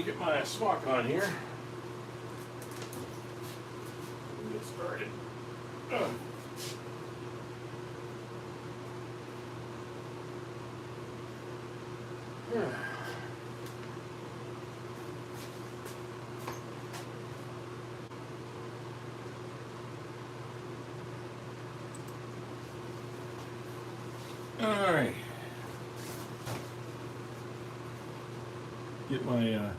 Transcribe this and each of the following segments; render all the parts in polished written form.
me get my smock on here. Get started. All right. Get my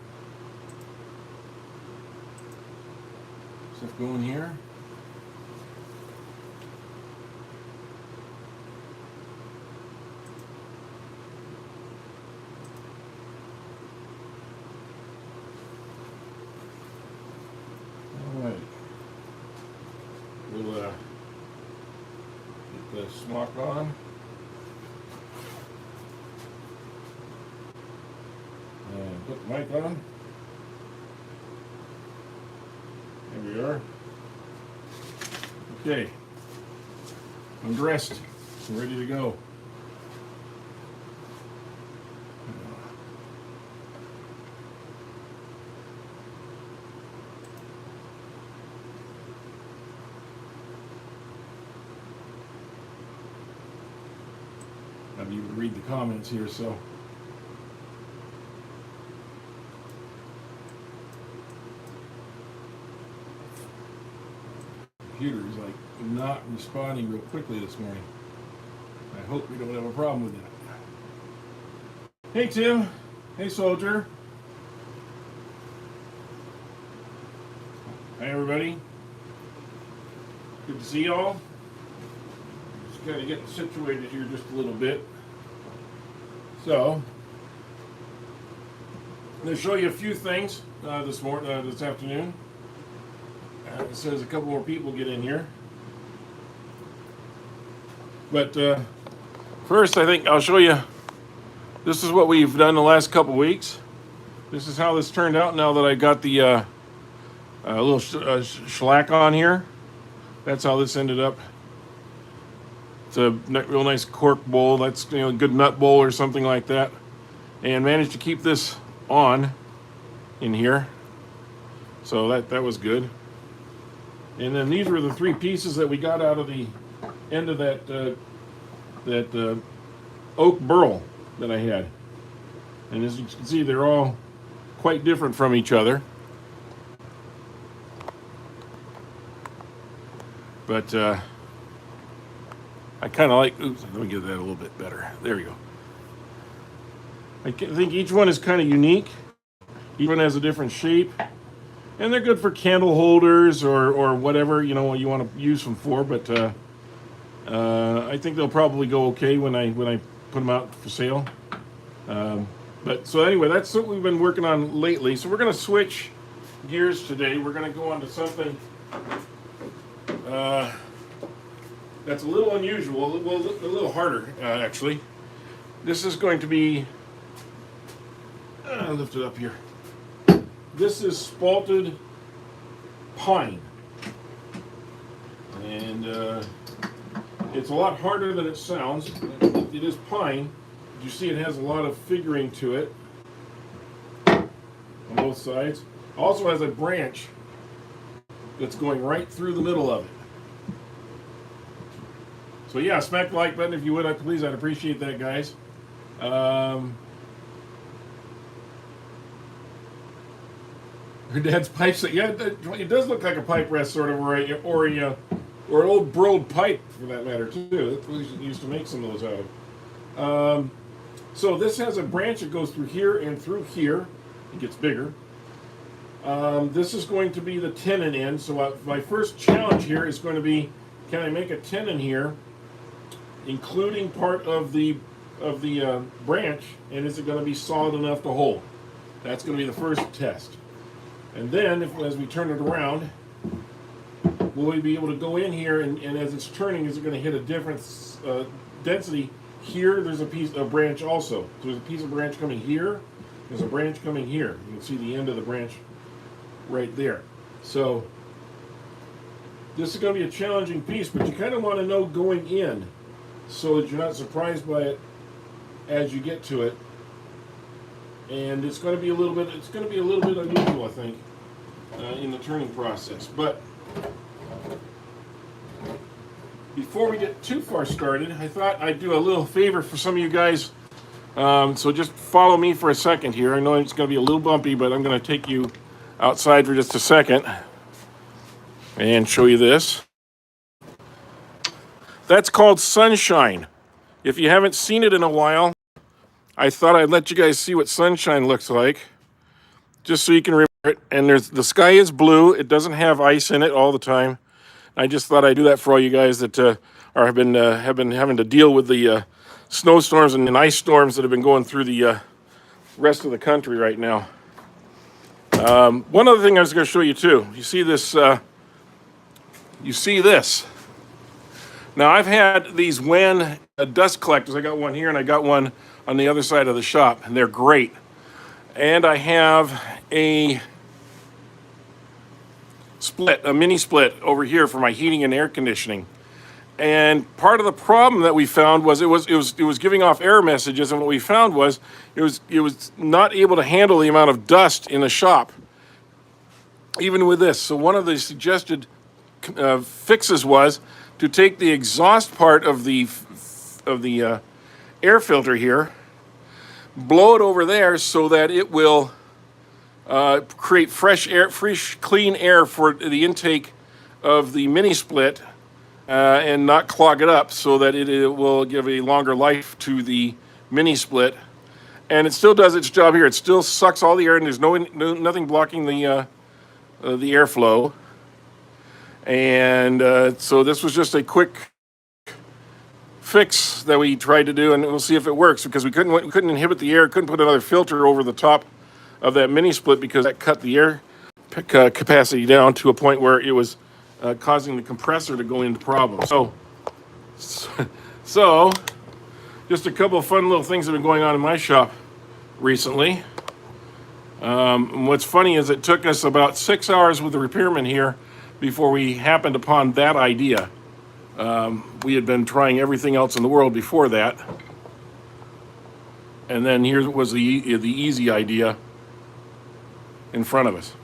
stuff going here. All right. We'll get the smock on. And put the mic on. There we are. Okay. I'm dressed. I'm ready to go. I'll be able to read the comments here, so. Computer is like not responding real quickly this morning. I hope we don't have a problem with that. Hey Tim. Hey Soldier. Hi everybody. Good to see y'all. Just gotta get situated here just a little bit. So I'm going to show you a few things this afternoon. As soon as a couple more people get in here. But first, I think I'll show you. This is what we've done the last couple weeks. This is how this turned out now that I got the little shellac on here. That's how this ended up. It's a real nice cork bowl. That's a good nut bowl or something like that. And managed to keep this on in here. So that was good. And then these were the three pieces that we got out of the end of that oak burl that I had. And as you can see, they're all quite different from each other. But I kind of like, oops, let me get that a little bit better. There we go. I think each one is kind of unique. Each one has a different shape. And they're good for candle holders or whatever you want to use them for. But I think they'll probably go okay when I put them out for sale. But so anyway, that's what we've been working on lately. So we're going to switch gears today. We're going to go on to something that's a little unusual, a little harder actually. This is going to be lift it up here. This is spalted pine, and it's a lot harder than it sounds. It is pine. You see it has a lot of figuring to it on both sides. Also has a branch that's going right through the middle of it. So yeah, smack the like button if you would, please. I'd appreciate that, guys. Her dad's pipe set. Yeah, it does look like a pipe rest sort of, or an old broiled pipe for that matter too. That's what we used to make some of those out of. So this has a branch that goes through here and through here. It gets bigger. This is going to be the tenon end. So my first challenge here is going to be, can I make a tenon here, including part of the branch, and is it going to be solid enough to hold? That's going to be the first test. And then, as we turn it around, will we be able to go in here and as it's turning, is it going to hit a different density? Here, there's a branch also. So there's a piece of branch coming here. There's a branch coming here. You can see the end of the branch right there. So this is going to be a challenging piece, but you kind of want to know going in so that you're not surprised by it as you get to it. and it's going to be a little bit unusual, I think, in the turning process. But before we get too far started, I thought I'd do a little favor for some of you guys. So just follow me for a second here. I know it's going to be a little bumpy, but I'm going to take you outside for just a second and show you this. That's called sunshine. If you haven't seen it in a while, I thought I'd let you guys see what sunshine looks like, just so you can remember it. And the sky is blue. It doesn't have ice in it all the time. I just thought I'd do that for all you guys that have been having to deal with the snowstorms and ice storms that have been going through the rest of the country right now. One other thing I was going to show you too. You see this? You see this? Now I've had these WEN dust collectors. I got one here and I got one on the other side of the shop, and they're great. And I have a mini split over here for my heating and air conditioning. And part of the problem that we found was it was giving off error messages, and what we found was it was not able to handle the amount of dust in the shop, even with this. So one of the suggested fixes was to take the exhaust part of the air filter here, blow it over there so that it will create fresh, clean air for the intake of the mini split, and not clog it up, so that it will give a longer life to the mini split. And it still does its job here. It still sucks all the air, and there's nothing blocking the airflow. And so this was just a quick fix that we tried to do, and we'll see if it works, because we couldn't inhibit the air, couldn't put another filter over the top of that mini split, because that cut the air capacity down to a point where it was causing the compressor to go into problems. So just a couple of fun little things that have been going on in my shop recently. And what's funny is it took us about 6 hours with the repairman here before we happened upon that idea. We had been trying everything else in the world before that, and then here was the easy idea in front of us.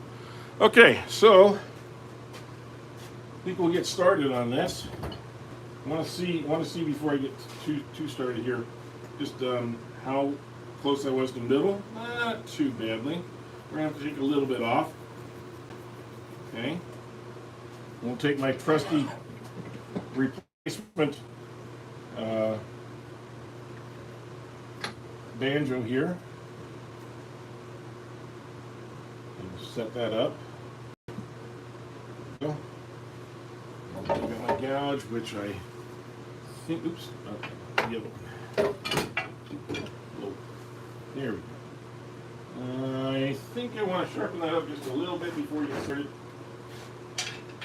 Okay, so I think we'll get started on this. I want to see before I get too started here, just how close I was to the middle. Not too badly. We're gonna have to take a little bit off. Okay. We'll take my trusty replacement banjo here and set that up. So I'll got my gouge, which I think, oops, yellow. Oh, there we go. I think I want to sharpen that up just a little bit before you get started,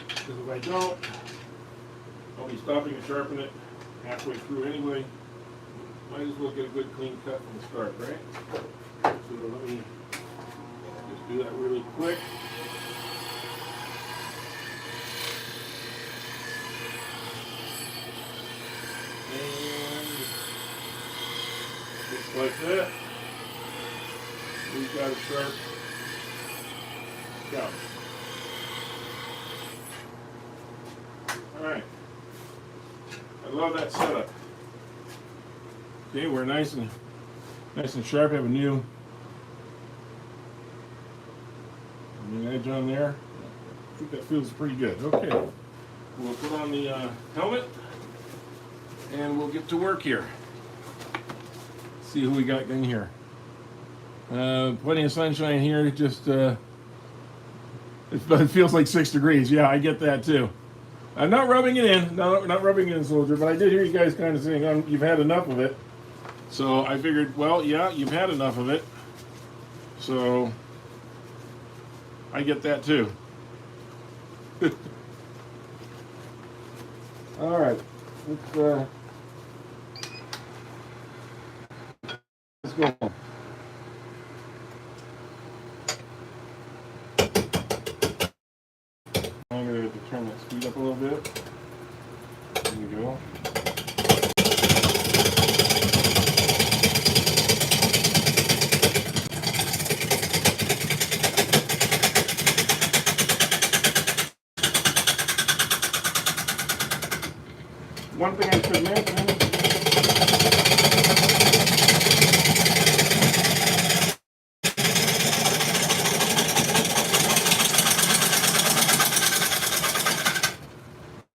because if I don't, I'll be stopping to sharpen it halfway through anyway. Might as well get a good clean cut from the start, right? So let me just do that really quick. And just like that, we've got a sharp gouge. All right. I love that setup. Okay, we're nice and sharp. Have a new edge on there. I think that feels pretty good. Okay, we'll put on the helmet and we'll get to work here. See who we got in here. Plenty of sunshine here. Just it feels like 6 degrees. Yeah, I get that too. I'm not rubbing it in, not rubbing it in, soldier, but I did hear you guys kind of saying, you've had enough of it. So I figured, well, yeah, you've had enough of it. So I get that too. All right, let's go home. I'm going to turn that speed up a little bit. There we go. one thing I should mention.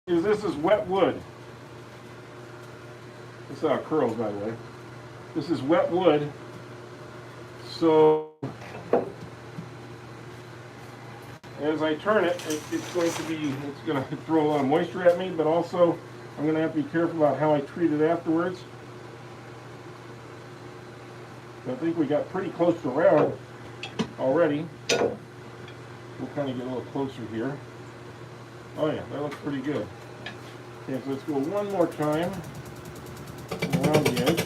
This is wet wood. This is how it curls, by the way. This is wet wood. So as I turn it, it's going to throw a lot of moisture at me, but also I'm going to have to be careful about how I treat it afterwards. I think we got pretty close to round already. We'll kind of get a little closer here. Oh yeah, that looks pretty good. Okay, so let's go one more time around the edge.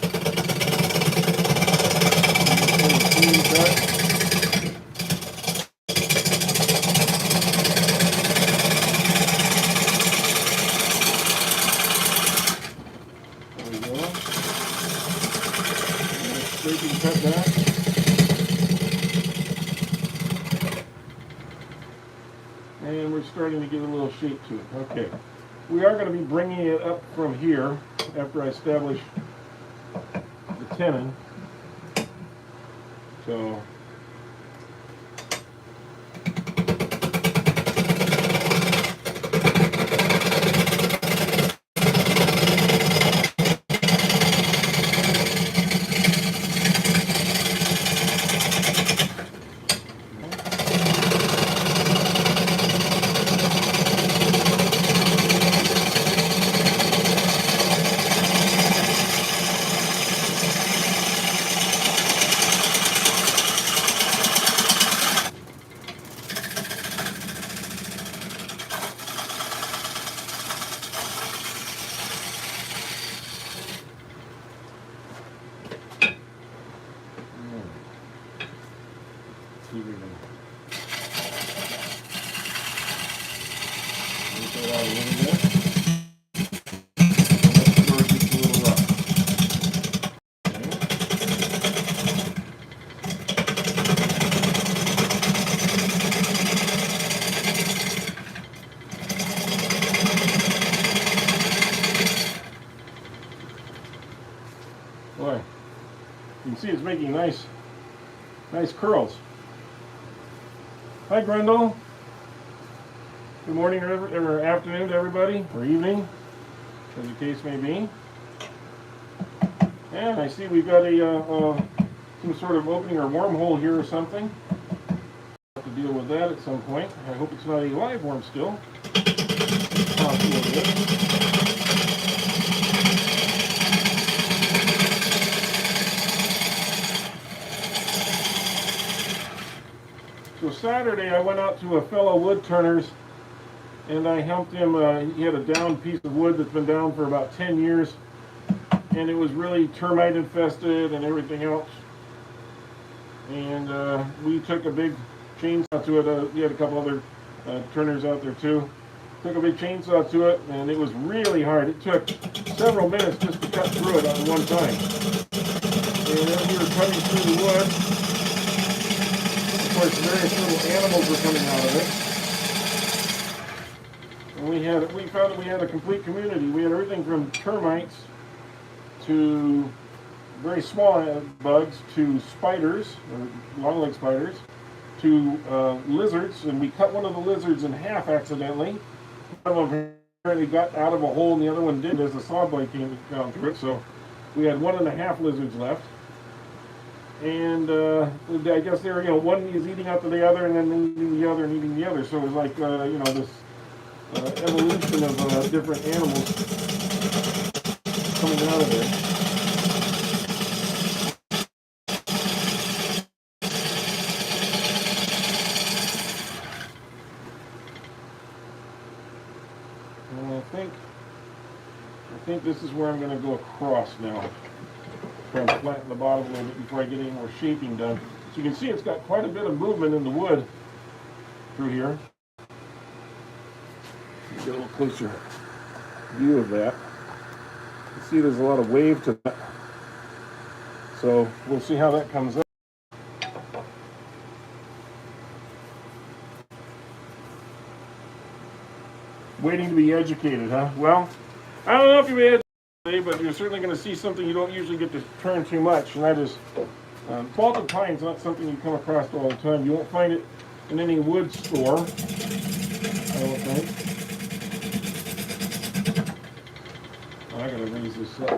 There we go. Scraping cut that. And we're starting to get a little shape to it. Okay. We are going to be bringing it up from here after I establish the tenon. So boy, you can see it's making nice curls. Hi, Grundle. Good morning or afternoon to everybody, or evening, as the case may be. And I see we've got some sort of opening or wormhole here or something. Have to deal with that at some point. I hope it's not a live worm still. So Saturday I went out to a fellow wood turner's and I helped him. He had a down piece of wood that's been down for about 10 years and it was really termite infested and everything else. And we took a big chainsaw to it. We had a couple other turners out there too. Took a big chainsaw to it and it was really hard. It took several minutes just to cut through it at one time. And as we were cutting through the wood, of course, various little animals were coming out of it. And we found that we had a complete community. We had everything from termites to very small bugs to spiders, or long-leg spiders, to lizards. And we cut one of the lizards in half accidentally. One of them apparently got out of a hole and the other one didn't as the saw blade came down through it. So we had 1.5 lizards left. And I guess they were, one is eating out to the other, and then eating the other, and eating the other. So it was like, this evolution of different animals coming out of there. And I think this is where I'm going to go across now. Try and flatten the bottom a little bit before I get any more shaping done. So you can see it's got quite a bit of movement in the wood through here. Get a little closer view of that. You see there's a lot of wave to that. So we'll see how that comes up. Waiting to be educated, huh? Well, I don't know if you made it today, but you're certainly going to see something you don't usually get to turn too much, and that is spalted pine is not something you come across all the time. You won't find it in any wood store, I don't think. Oh, I got to raise this up. So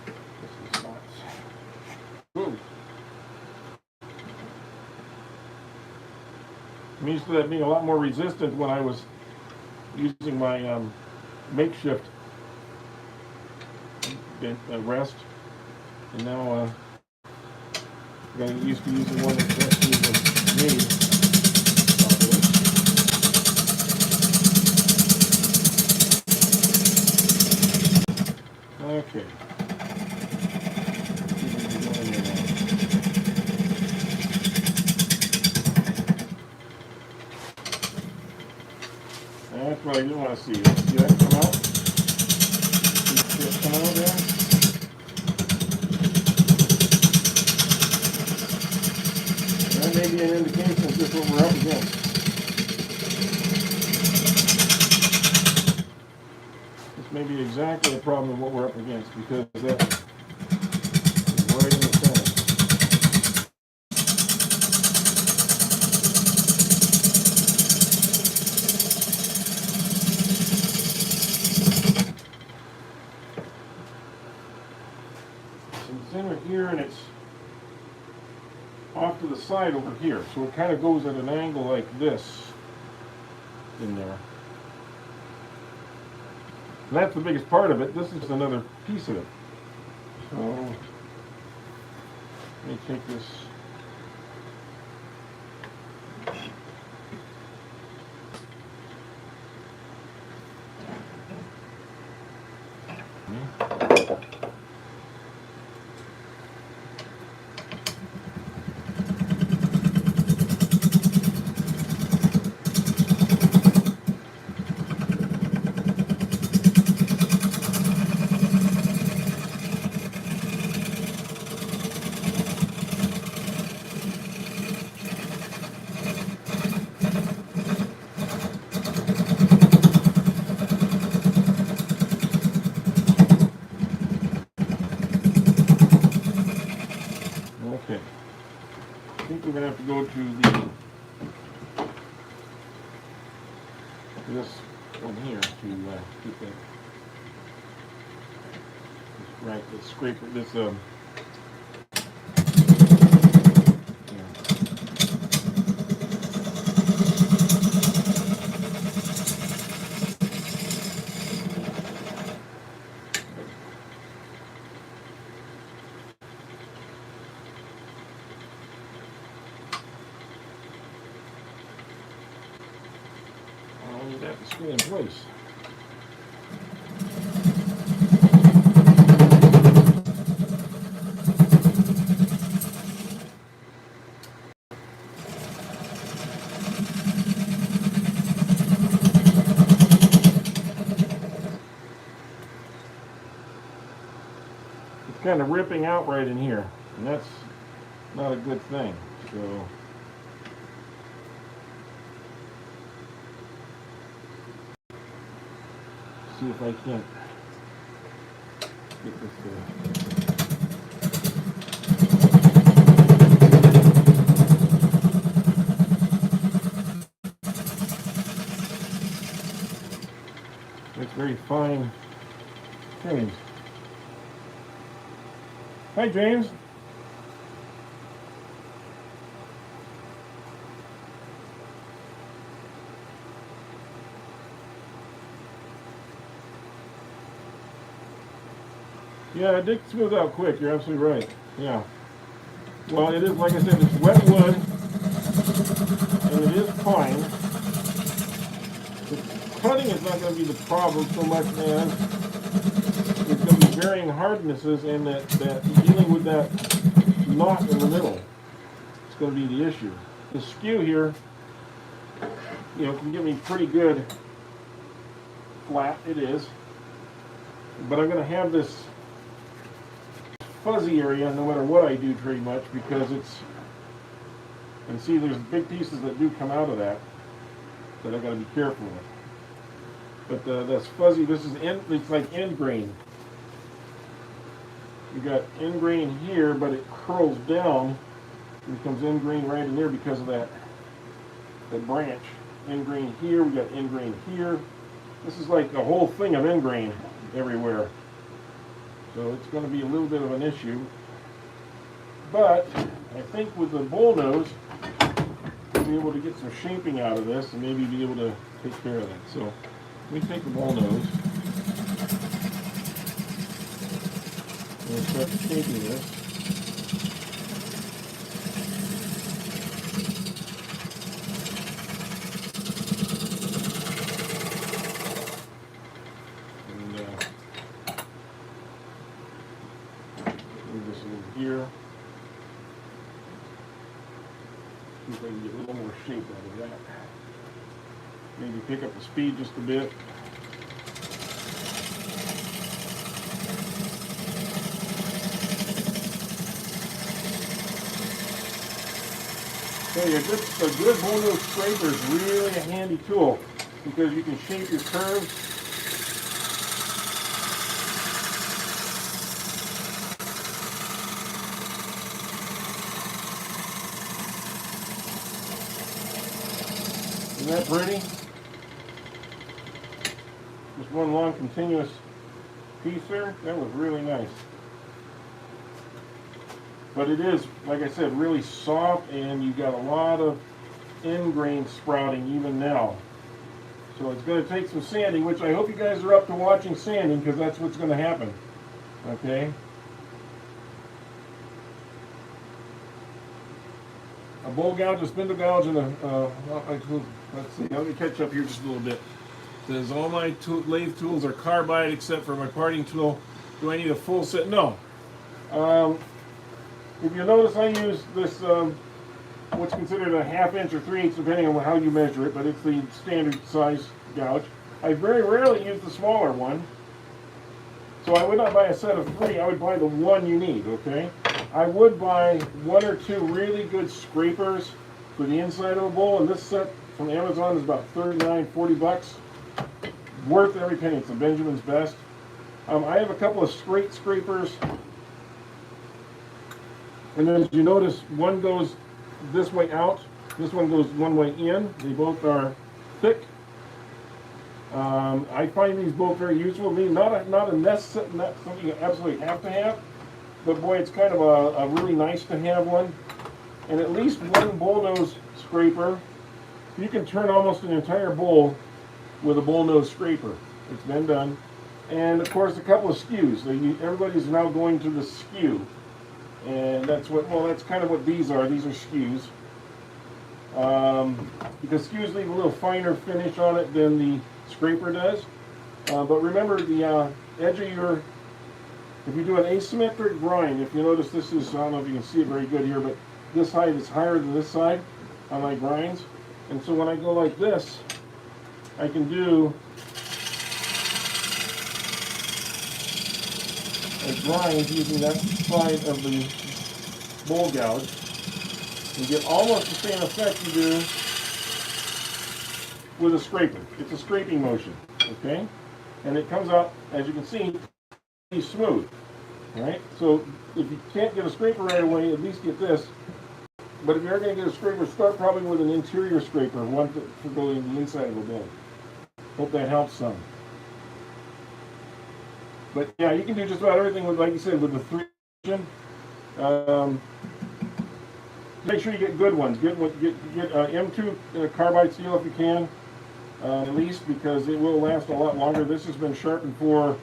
this is not. Whoa. I'm used to that being a lot more resistant when I was using my makeshift rest, and now I got used to using one that's actually made. Okay. That's what I didn't want to see. See that come out? See it come out there? That may be an indication of just what we're up against. This may be exactly the problem of what we're up against, because that is right in the center. It's in here, and it's off to the side over here, so it kind of goes at an angle like this in there. And that's the biggest part of it. This is another piece of it. So let me take this. Okay. I think we're going to have to go to this one here to get that. Right, the scraper. This yeah. I'll need that to stay in place. It's kind of ripping out right in here, and that's not a good thing. So see if I can't get this to. It's very fine trimmings. Hi, James. Yeah, it did smooth out quick. You're absolutely right. Yeah. Well, it is, like I said, it's wet wood, and it is pine. The cutting is not going to be the problem so much, man. It's going to be varying hardnesses, and that dealing with that knot in the middle. It's going to be the issue. The skew here, you know, can give me pretty good flat. It is. But I'm going to have this fuzzy area no matter what I do pretty much, because it's, and see there's big pieces that do come out of that I got to be careful with. But that's fuzzy. This is it's like end grain. You got end grain here, but it curls down and becomes end grain right in there because of that branch. End grain here, we got end grain here. This is like a whole thing of end grain everywhere. So it's going to be a little bit of an issue. But I think with the bull nose, we'll be able to get some shaping out of this and maybe be able to take care of that. So let me take the bull nose and start shaping this. Here. See if I can get a little more shape out of that. Maybe pick up the speed just a bit. So a good bull nose scraper is really a handy tool because you can shape your curves. Isn't that pretty? Just one long continuous piece there. That was really nice. But it is, like I said, really soft, and you got a lot of end grain sprouting even now. So it's going to take some sanding, which I hope you guys are up to watching sanding, because that's what's going to happen. Okay? A bowl gouge, a spindle gouge, and let's see, let me catch up here just a little bit. It says all my lathe tools are carbide except for my parting tool. Do I need a full set? No. If you notice, I use this, what's considered a 1/2 inch or 3/8, depending on how you measure it, but it's the standard size gouge. I very rarely use the smaller one. So I would not buy a set of 3, I would buy the one you need, okay? I would buy 1 or 2 really good scrapers for the inside of a bowl, and this set from Amazon is about $39, $40. Worth every penny. It's a Benjamin's Best. I have a couple of straight scrapers, and then as you notice, one goes this way out, this one goes one way in. They both are thick. I find these both very useful. Not a necessary, not something you absolutely have to have, but boy, it's kind of a really nice to have one. And at least one bull nose scraper. You can turn almost an entire bowl with a bull nose scraper. It's been done. And of course, a couple of skews. Everybody's now going to the skew, and that's kind of what these are. These are skews. Because skews leave a little finer finish on it than the scraper does. But remember, the edge of your, if you do an asymmetric grind, if you notice this is, I don't know if you can see it very good here, but this height is higher than this side on my grinds. And so when I go like this, I can do a grind using that side of the bowl gouge and get almost the same effect you do with a scraper. It's a scraping motion, okay? And it comes out, as you can see, pretty smooth, all right? So if you can't get a scraper right away, at least get this. But if you're going to get a scraper, start probably with an interior scraper, one to go in the inside of the bowl. Hope that helps some. But yeah, you can do just about everything with, like you said, with the 3. Make sure you get good ones. Get M2 carbide steel if you can, at least, because it will last a lot longer. This has been sharpened for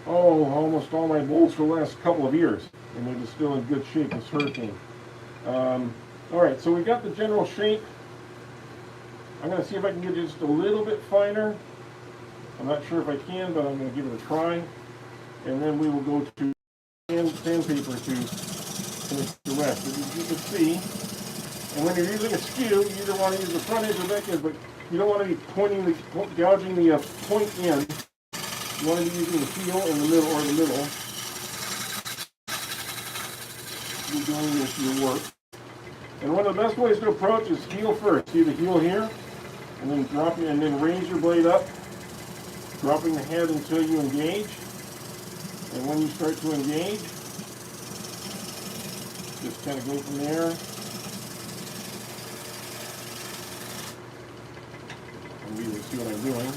almost all my bowls for the last couple of years, and it is still in good shape. This hurricane. All right, so we got the general shape. I'm going to see if I can get it just a little bit finer. I'm not sure if I can, but I'm going to give it a try. And then we will go to sandpaper to finish the rest. As you can see, and when you're using a skew, you either want to use the front edge or back edge, but you don't want to be gouging the point in. You want to be using the heel in the middle or the middle. You're doing your work. And one of the best ways to approach is heel first. See the heel here, and then drop it, and then raise your blade up. dropping the head until you engage. And when you start to engage, just kind of go from there. And we will see what I'm doing.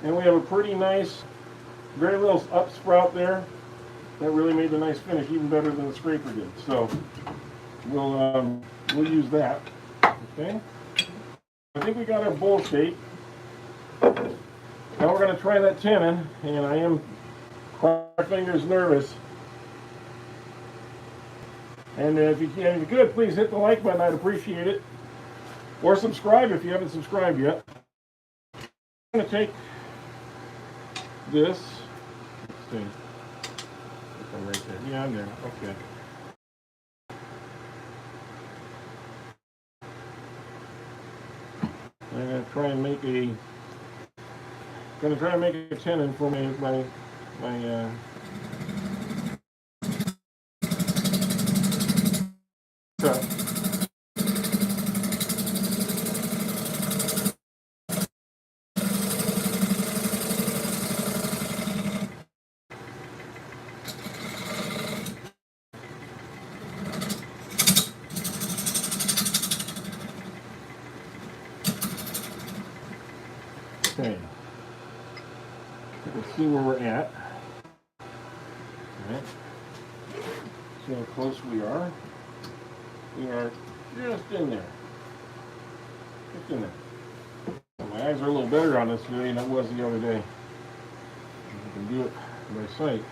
And we have a pretty nice, very little up sprout there. That really made the nice finish, even better than the scraper did. So we'll use that. Okay. I think we got our bowl shape. Now we're going to try that tenon, and I am cross my fingers nervous. And if you could, please hit the like button. I'd appreciate it. Or subscribe if you haven't subscribed yet. I'm going to take this. Let's see. I'm right there. Yeah, I'm there. Okay. I'm going to try and make a tenon for my cut. Okay, let's see where we're at. All right. See how close we are. We are just in there. Just in there. My eyes are a little better on this today than it was the other day. I can do it by sight.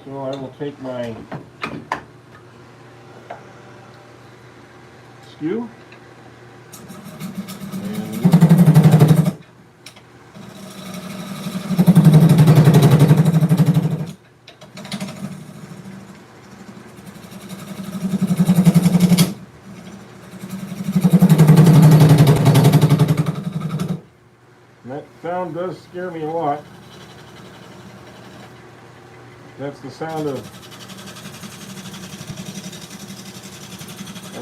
So I will take my skew. That sound does scare me a lot. That's the sound of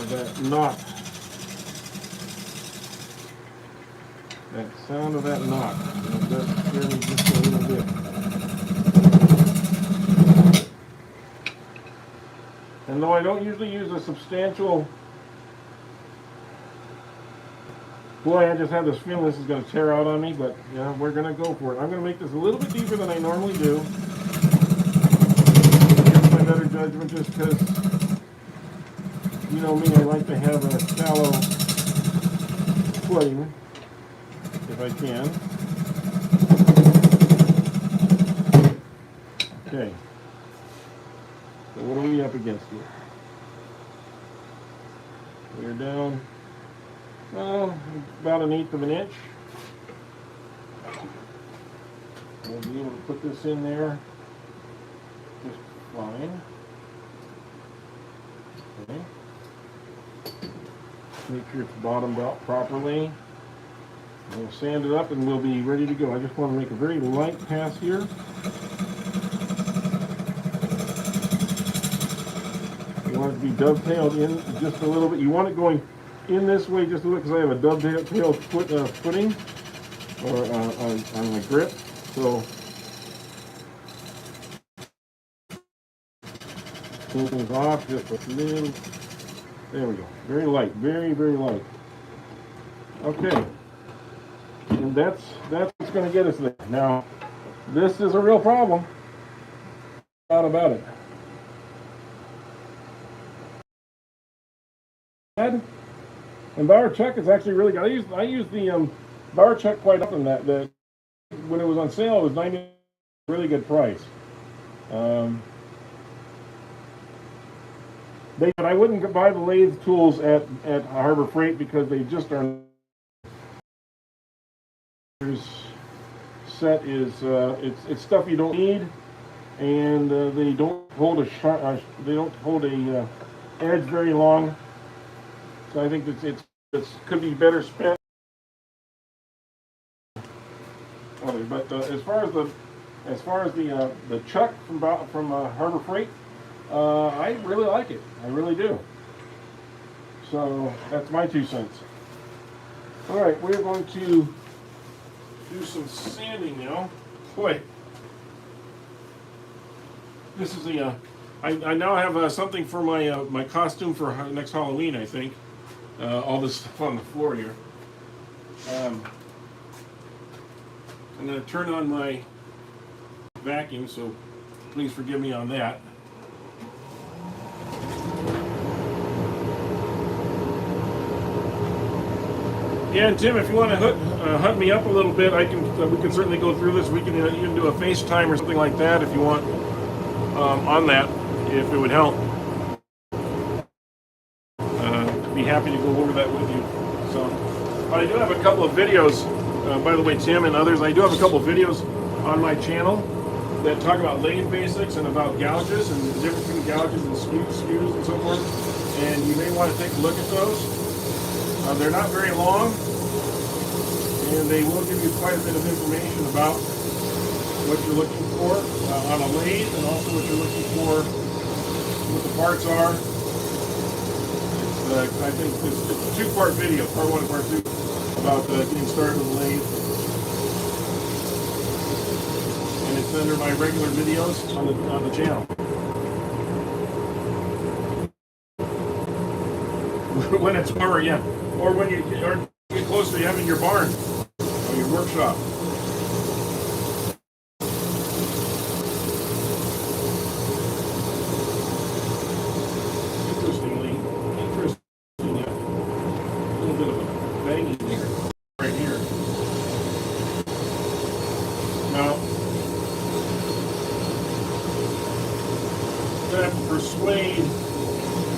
that knot. That sound of that knot. It does scare me just a little bit. And though I don't usually use a substantial... Boy, I just have this feeling this is going to tear out on me, but yeah, we're going to go for it. I'm going to make this a little bit deeper than I normally do. Against my better judgment, just because, you know me, I like to have a shallow footing, if I can. Okay. So what are we up against here? We're down... about 1/8 of an inch. We'll be able to put this in there just fine. Okay. Make sure it's bottomed out properly. We'll sand it up and we'll be ready to go. I just want to make a very light pass here. You want it to be dovetailed in just a little bit. You want it going in this way just a little because I have a dovetail footing or on my grip. So pull things off just a little. There we go. Very light, very, very light. Okay, and that's what's going to get us there. Now, this is a real problem. Not about it. And Bauer Check is actually really good. I use the Bauer Check quite often. That when it was on sale, it was $90, really good price. But I wouldn't buy the lathe tools at Harbor Freight because they just are. Set is it's stuff you don't need, and they don't hold a edge very long. So I think that it could be better spent. Okay, but as far as the chuck from Harbor Freight, I really like it. I really do. So that's my 2 cents. All right, we're going to do some sanding now. Boy, this is the. I now have something for my my costume for next Halloween. I think all this stuff on the floor here. I'm going to turn on my vacuum, so please forgive me on that. Yeah, and Tim, if you want to hunt me up a little bit, I can. We can certainly go through this. We can even do a FaceTime or something like that if you want on that, if it would help. Be happy to go over that with you. So, but I do have a couple of videos. By the way, Tim and others, I do have a couple of videos on my channel that talk about lathe basics and about gouges and the difference between gouges and skews and so forth. And you may want to take a look at those. They're not very long, and they will give you quite a bit of information about what you're looking for on a lathe, and also what you're looking for, what the parts are. I think it's a 2-part video, part 1 and part 2, about getting started with a lathe. And it's under my regular videos on the channel. When it's warmer, yeah. Or when you get closer to having your barn or your workshop. Interesting, yeah. A little bit of a banging here, right here. Now, I'm going to have to persuade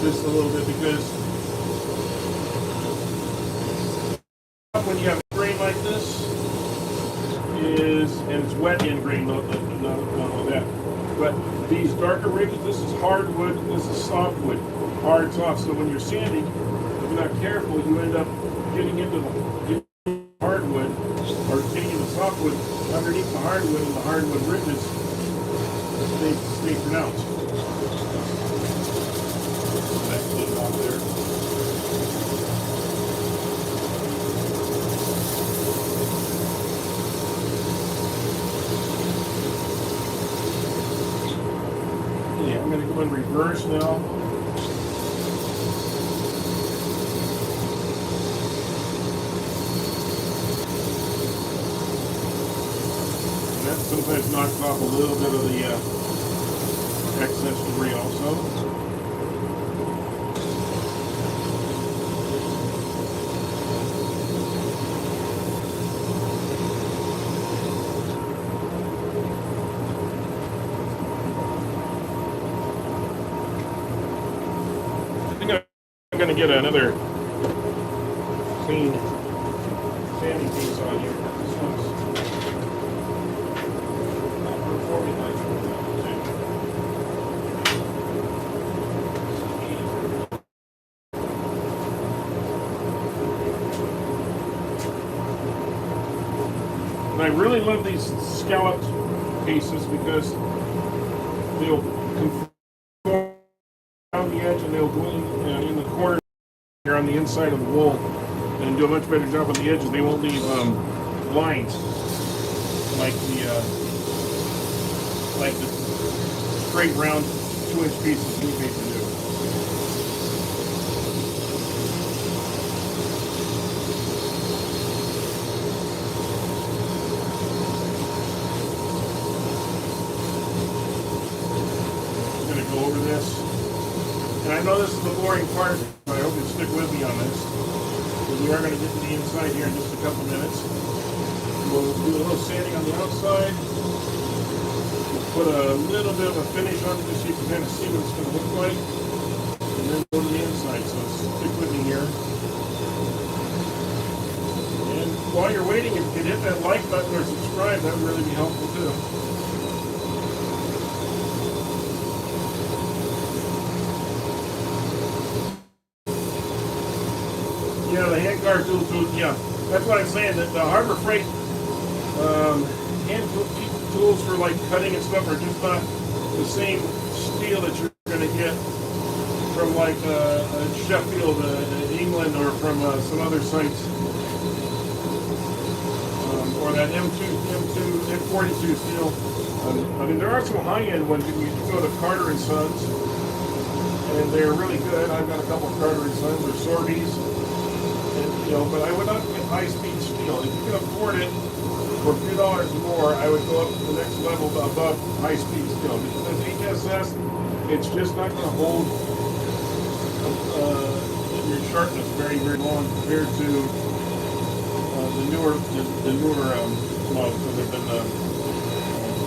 this a little bit because when you have grain like this and it's wet in grain, not that. But these darker ridges, this is hardwood, this is softwood, hard, soft. So when you're sanding, if you're not careful, you end up getting into the hardwood or getting into softwood underneath the hardwood, and the hardwood ridges stay pronounced. That's it off there. I'm going to go in reverse now. And that sometimes knocks off a little bit of the excess debris also. I'm going to get another clean sanding piece on here. This one's not performing like and I really love these scalloped pieces because they'll conform around the edge and they'll go in the corner here on the inside of the wool and do a much better job on the edges. They won't leave lines like the straight round 2-inch pieces we made to do. I'm going to go over this. And I know this is the boring part, but I hope you stick with me on this. Because we are going to get to the inside here in just a couple minutes. We'll do a little sanding on the outside. We'll put a little bit of a finish on it just so you can kind of see what it's going to look like. And then go to the inside, so stick with me here. And while you're waiting, if you could hit that like button or subscribe, that would really be helpful too. Yeah, the hand guard tools, yeah. That's what I'm saying, that the Harbor Freight hand tools for like cutting and stuff are just not the same steel that you're going going to get from like Sheffield, England, or from some other sites, or that M42 steel. I mean, there are some high-end ones. You can go to Carter and Sons, and they're really good. I've got a couple of Carter and Sons or Sorbies, and, but I would not get high-speed steel. If you can afford it for a few dollars more, I would go up to the next level above high-speed steel, because HSS, it's just not going to hold your sharpness very, very long compared to the newer models that have been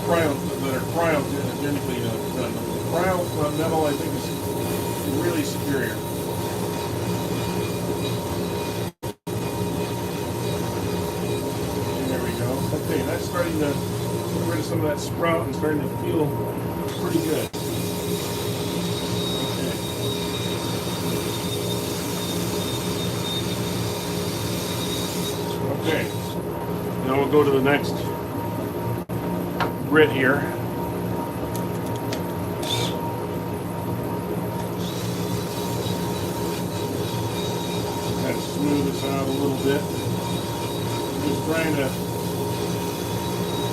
cryogenically done. Cryo metal, I think, is really superior. And there we go. Okay, that's starting to get rid of some of that sprout and starting to feel pretty good. Okay, now we'll go to the next grit here. Kind of smooth this out a little bit. Just trying to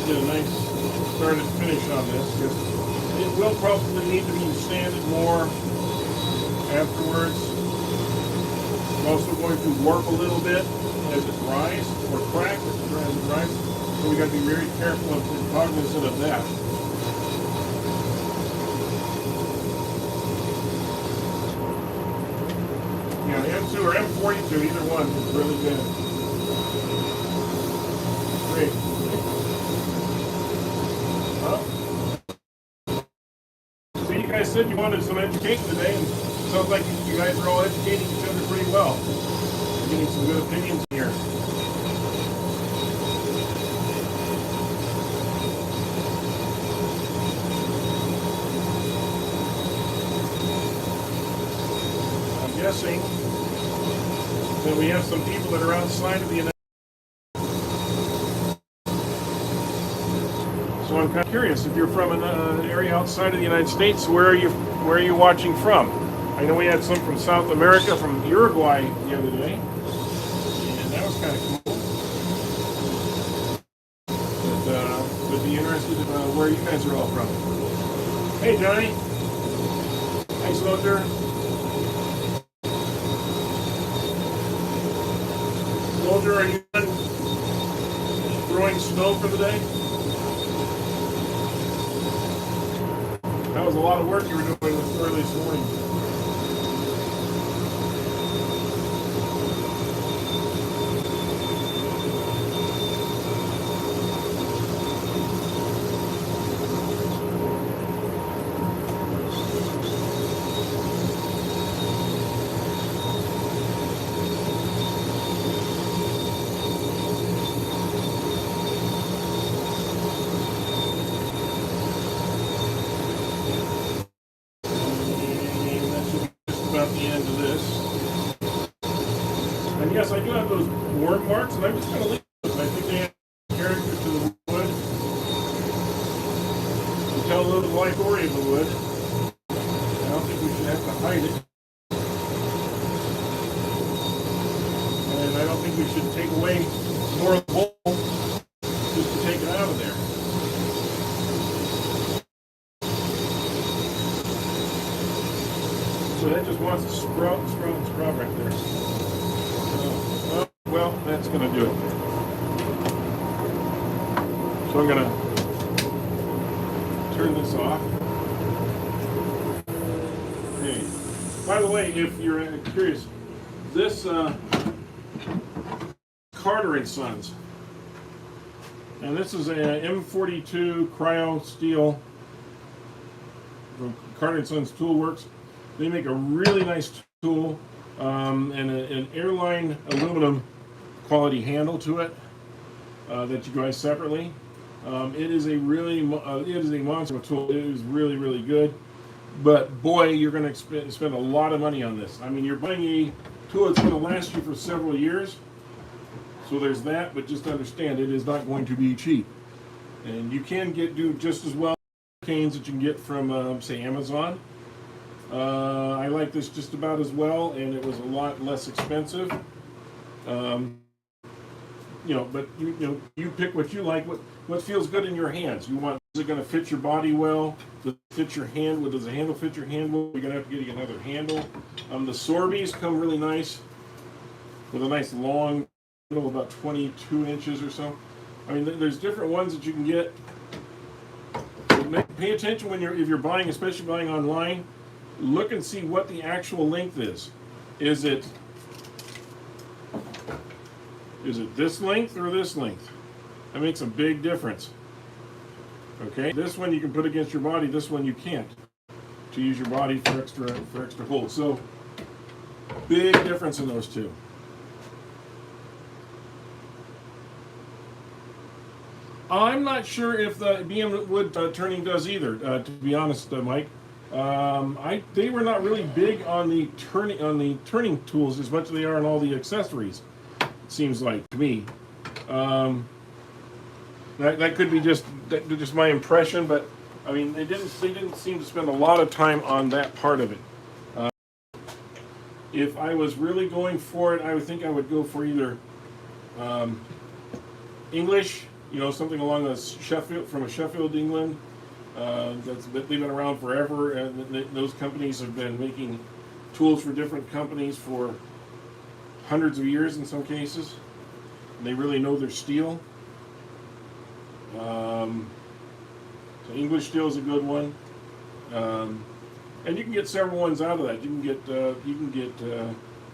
get a nice start and finish on this, because it will probably need to be sanded more afterwards. I'm also going to warp a little bit as it dries, or crack as it dries. So we got to be very careful and cognizant of that. Yeah, M2 or M42, either one is really good. Great. Well, so you guys said you wanted some education today, and it sounds like you guys are all educating each other pretty well. You're getting some good opinions here. Guessing that we have some people that are outside of the United States. So I'm kind of curious, if you're from an area outside of the United States, where are you watching from? I know we had some from South America, from Uruguay the other day, and that was kind of cool. But would be interested in where you guys are all from. Hey Johnny, hey Soldier. Soldier, are you done throwing snow for the day? That was a lot of work you were doing this early this morning. Yes, I do have those worm marks, and I'm just going to leave those. I think they add character to the wood. To tell a little life story of the wood. I don't think we should have to hide it. And I don't think we should take away more of the hole just to take it out of there. So that just wants to sprout and sprout and sprout right there. Well, that's going to do it. So I'm going to turn this off. Okay. By the way, if you're curious, this Carter and Sons, and this is a M42 cryo steel from Carter and Sons Tool Works. They make a really nice tool, and an airline aluminum quality handle to it that you buy separately. It is a monster tool. It is really, really good. But boy, you're going to spend a lot of money on this. I mean, you're buying a tool that's going to last you for several years. So there's that, but just understand it is not going to be cheap. And you can do just as well canes that you can get from, say, Amazon. I like this just about as well, and it was a lot less expensive. But you pick what you like, what feels good in your hands. Is it going to fit your body well? Does it fit your hand? Does the handle fit your hand well? You're going to have to get another handle. The Sorbies come really nice with a nice long handle, about 22 inches or so. I mean, there's different ones that you can get. Pay attention if you're buying, especially buying online. Look and see what the actual length is. Is it this length or this length? That makes a big difference. Okay, this one you can put against your body. This one you can't. To use your body for extra hold. So big difference in those two. I'm not sure if the BM wood turning does either. To be honest, Mike, they were not really big on the turning tools as much as they are on all the accessories. It seems like to me. That could be just my impression, but I mean they didn't seem to spend a lot of time on that part of it. If I was really going for it, I would think I would go for either English. Something along the Sheffield, England. They've been around forever, and those companies have been making tools for different companies for hundreds of years in some cases. And they really know their steel. So English steel is a good one, and you can get several ones out of that. You can get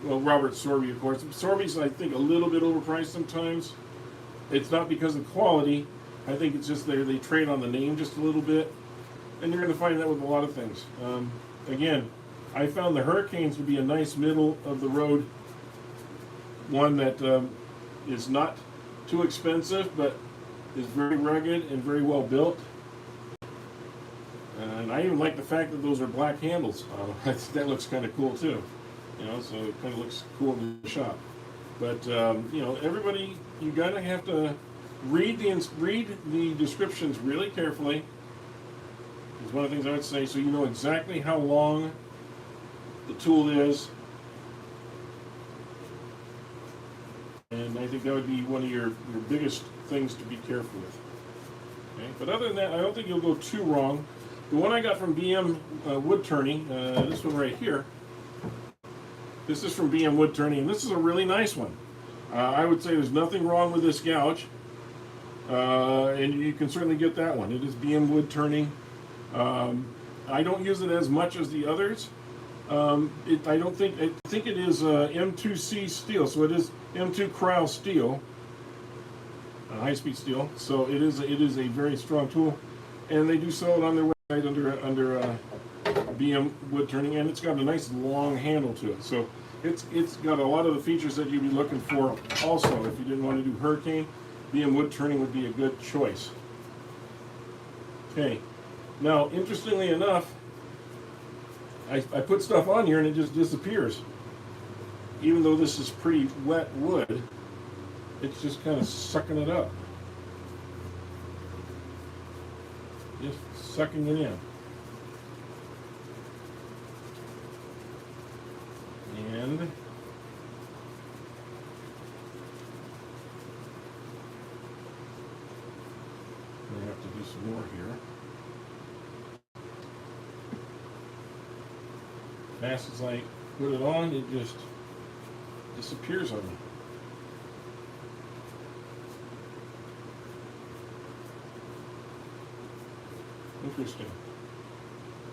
Robert Sorby, of course. Sorby's, I think, a little bit overpriced sometimes. It's not because of quality. I think it's just they trade on the name just a little bit. And you're going to find that with a lot of things. Again, I found the Hurricanes to be a nice middle of the road one that is not too expensive, but is very rugged and very well built. And I even like the fact that those are black handles. That looks kind of cool too. So it kind of looks cool in the shop. But everybody, you gotta have to read the descriptions really carefully. Is one of the things I would say, so you know exactly how long the tool is. And I think that would be one of your biggest things to be careful with. Okay? But other than that, I don't think you'll go too wrong. The one I got from BM Wood Turning, this one right here. This is from BM Wood Turning, and this is a really nice one. I would say there's nothing wrong with this gouge, and you can certainly get that one. It is BM Wood Turning. I don't use it as much as the others. I think it is M2C steel, so it is M2 Cryo steel, high-speed steel. So it is a very strong tool, and they do sell it on their website under BM Wood Turning, and it's got a nice long handle to it. So it's got a lot of the features that you'd be looking for. Also, if you didn't want to do Hurricane, BM Wood Turning would be a good choice. Okay. Now, interestingly enough, I put stuff on here and it just disappears. Even though this is pretty wet wood, it's just kind of sucking it up. Just sucking it in. And I have to do some more here. Fast as I put it on, it just disappears on me. Interesting.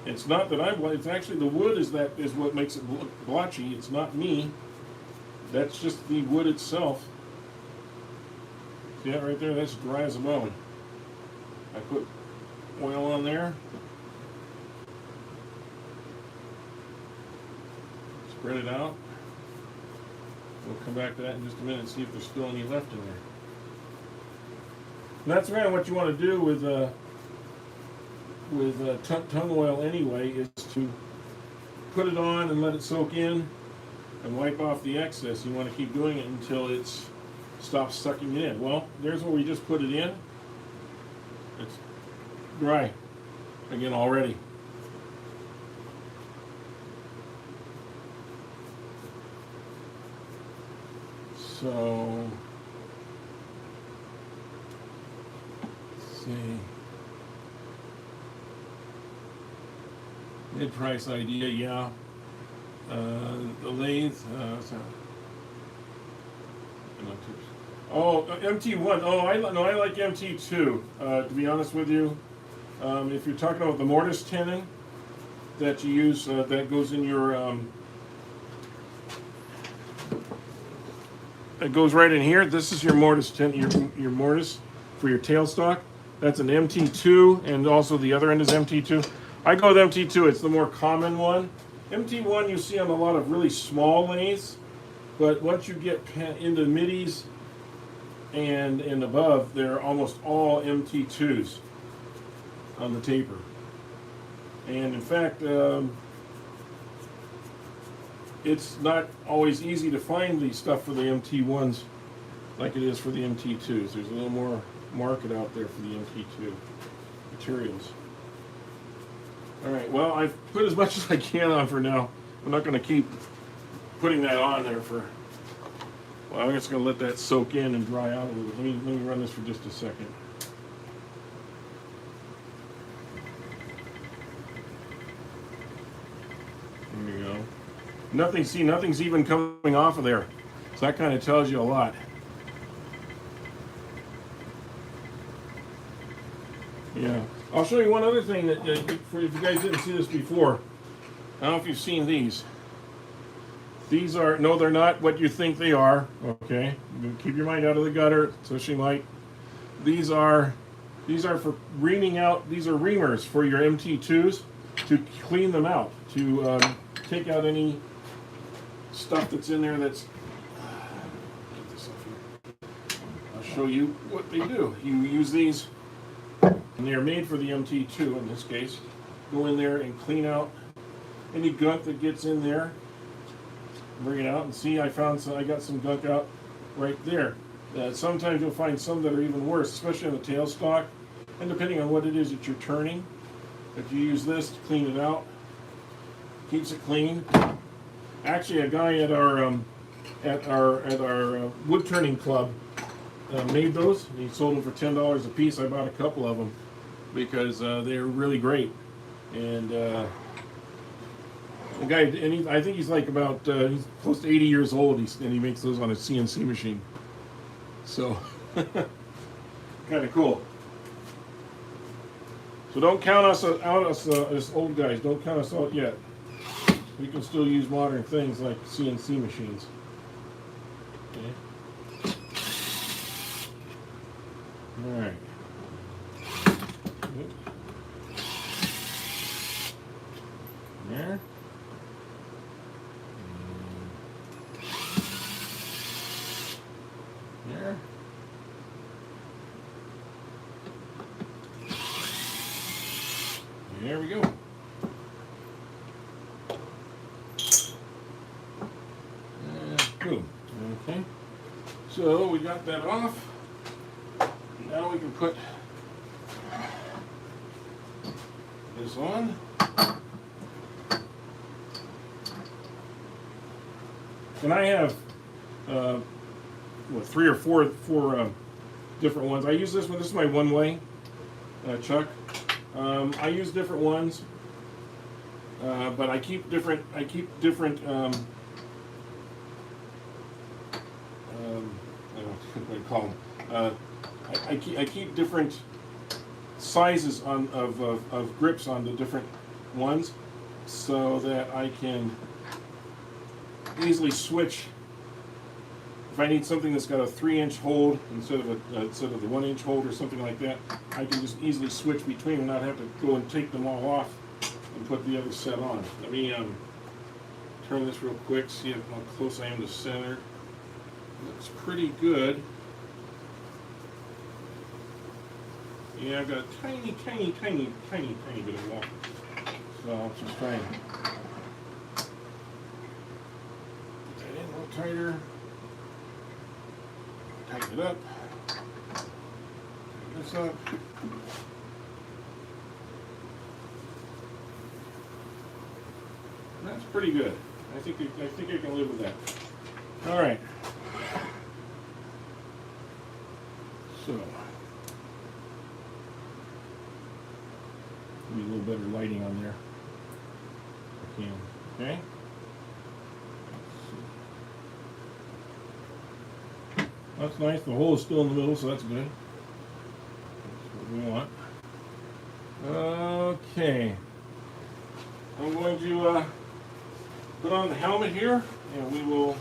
It's not that it's actually the wood is what makes it look blotchy. It's not me. That's just the wood itself. See that right there? That's dry as a bone. I put oil on there. Spread it out. We'll come back to that in just a minute and see if there's still any left in there. And that's really what you want to do with tongue oil anyway, is to put it on and let it soak in and wipe off the excess. You want to keep doing it until it stops sucking it in. Well, there's where we just put it in. It's dry again already. So, let's see. Mid-price idea, yeah. The lathe. Oh, MT1. Oh, I like MT2. To be honest with you, if you're talking about the mortise tenon that you use, that goes in your, it goes right in here. This is your mortise tenon, your mortise for your tailstock. That's an MT2, and also the other end is MT2. I go with MT2. It's the more common one. MT1 you see on a lot of really small lathes, but once you get into middies and above, they're almost all MT2s on the taper. And in fact, it's not always easy to find the stuff for the MT1s like it is for the MT2s. There's a little more market out there for the MT2 materials. Alright, well, I've put as much as I can on for now. I'm not going to keep putting that on there for... Well, I'm just going to let that soak in and dry out a little bit. Let me run this for just a second. There you go. Nothing's even coming off of there. So that kind of tells you a lot. Yeah. I'll show you one other thing that if you guys didn't see this before. I don't know if you've seen these. These are, no, they're not what you think they are. Okay, keep your mind out of the gutter, especially light. These are for reaming out. These are reamers for your MT2s to clean them out, to take out any stuff that's in there. That's. Get this up here. I'll show you what they do. You use these. And they are made for the MT2 in this case. Go in there and clean out any gunk that gets in there. Bring it out and see. I got some gunk out right there. Sometimes you'll find some that are even worse, especially on the tailstock. And depending on what it is that you're turning, if you use this to clean it out, keeps it clean. Actually, a guy at our wood turning club made those. He sold them for $10 a piece. I bought a couple of them because they're really great. And the guy, I think he's like about he's close to 80 years old. And he makes those on a CNC machine. So kind of cool. So don't count us out as old guys. Don't count us out yet. We can still use modern things like CNC machines. Okay. All right. There. There. There we go. Boom. Okay. So we got that off. Now we can put this on. And I have three or four different ones. I use this one. This is my one-way chuck. I use different ones, but I keep different. I don't know what to call them. I keep different sizes of grips on the different ones, so that I can easily switch. If I need something that's got a 3-inch hold instead of the 1-inch hold or something like that, I can just easily switch between and not have to go and take them all off and put the other set on. Let me turn this real quick, see how close I am to center. Looks pretty good. Yeah, I've got a tiny bit of wall. So I'll just try and put that in a little tighter. Tighten it up. Tighten this up. That's pretty good. I think I can live with that. All right. So, maybe a little better lighting on there. I can. Okay. That's nice. The hole is still in the middle, so that's good. That's what we want. Okay. I'm going to put on the helmet here, and we will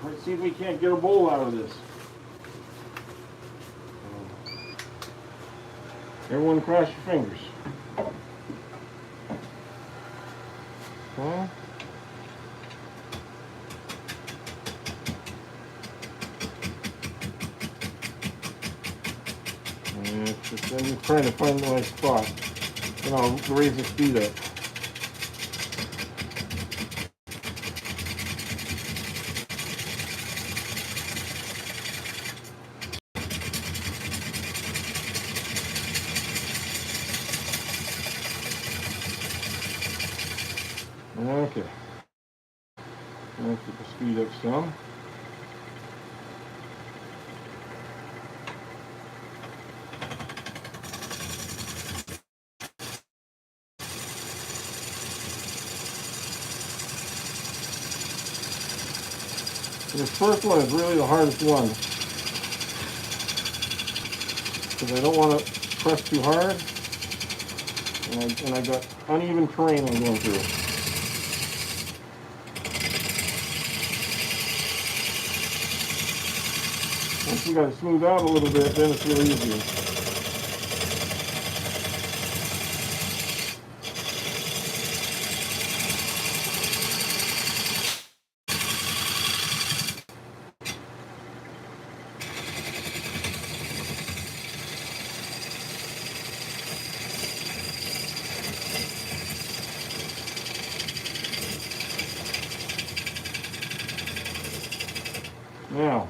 try to see if we can't get a bowl out of this. Everyone cross your fingers. Okay. And it's just, I'm just trying to find the right spot. And I'll raise the speed up. Okay. Let's get the speed up some. This first one is really the hardest one because I don't want to press too hard, and I got uneven terrain I'm going through. Once you got to smooth out a little bit, then it's real easy. Now,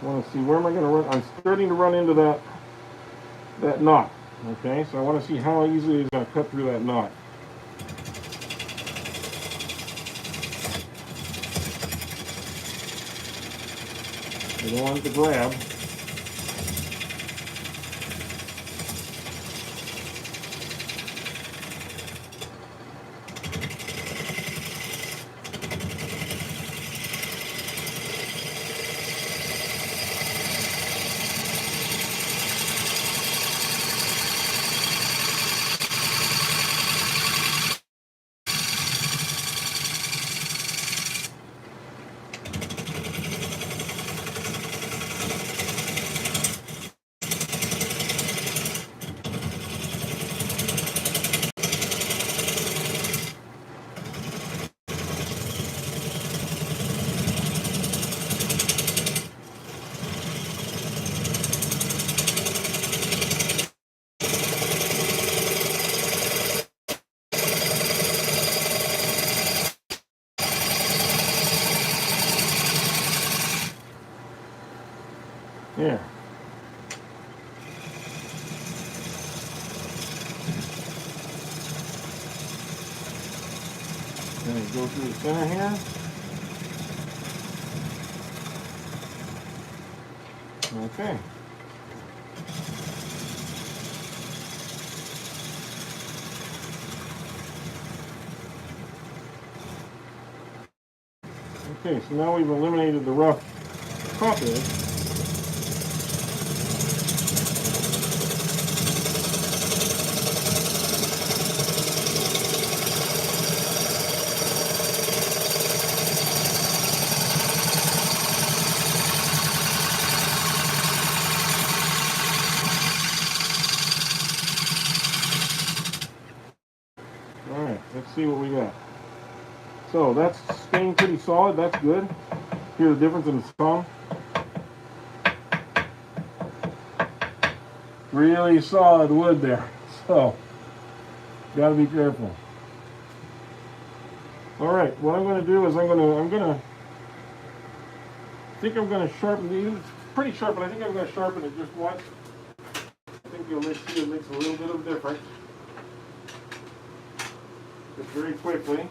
I want to see where am I going to run. I'm starting to run into that knot. Okay, so I want to see how easily it's going to cut through that knot. I don't want it to grab. There. Then we go through the center here. Okay. Okay, so now we've eliminated the rough top edge. Alright, let's see what we got. So that's staying pretty solid, that's good. Hear the difference in the thumb. Really solid wood there, so gotta be careful. Alright, what I'm gonna do is I think I'm gonna sharpen these. It's pretty sharp, but I think I'm gonna sharpen it just once. I think you'll see it makes a little bit of difference. Just very quickly.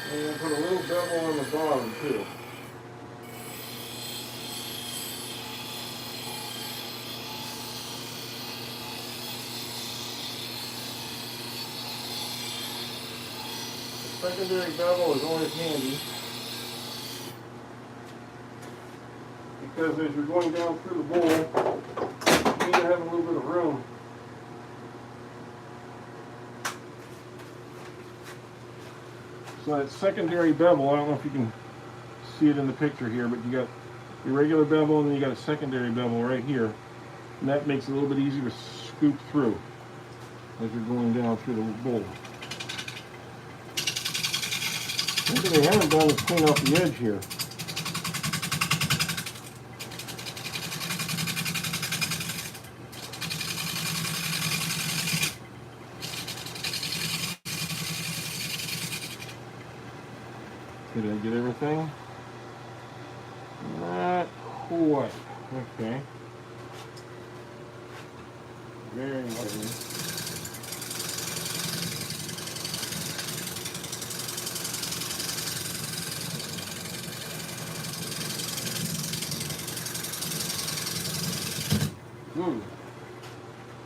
And put a little bevel on the bottom too. The secondary bevel is always handy because as you're going down through the bowl, you need to have a little bit of room. So that secondary bevel, I don't know if you can see it in the picture here, but you got your regular bevel and then you got a secondary bevel right here. And that makes it a little bit easier to scoop through as you're going down through the bowl. One thing they haven't done is clean off the edge here. Did I get everything? Not quite. Okay. Very lightly.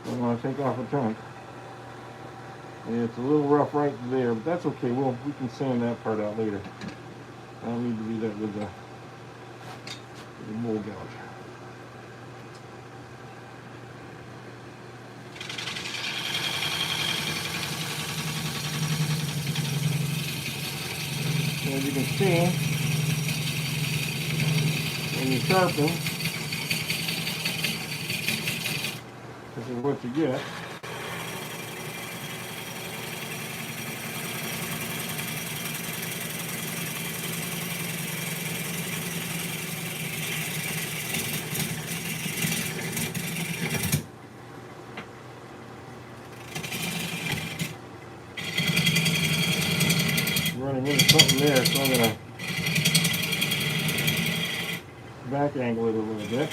Don't want to take off a chunk. It's a little rough right there, but that's okay. We can sand that part out later. I don't need to do that with the mold gouge. So as you can see, when you sharpen, this is what you get. Running into something there, so I'm going to back angle it a little bit.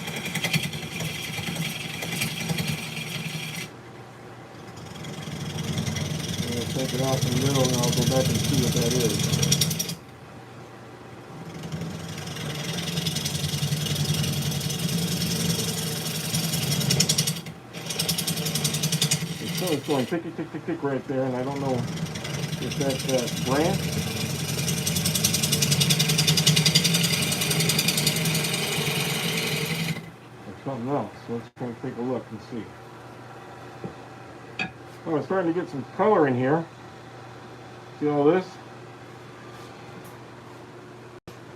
I'm going to take it off in the middle and I'll go back and see what that is. So it's going tick, tick, tick, tick, tick right there, and I don't know if that's that branch. Something else. So let's kind of take a look and see. Oh, it's starting to get some color in here. See all this?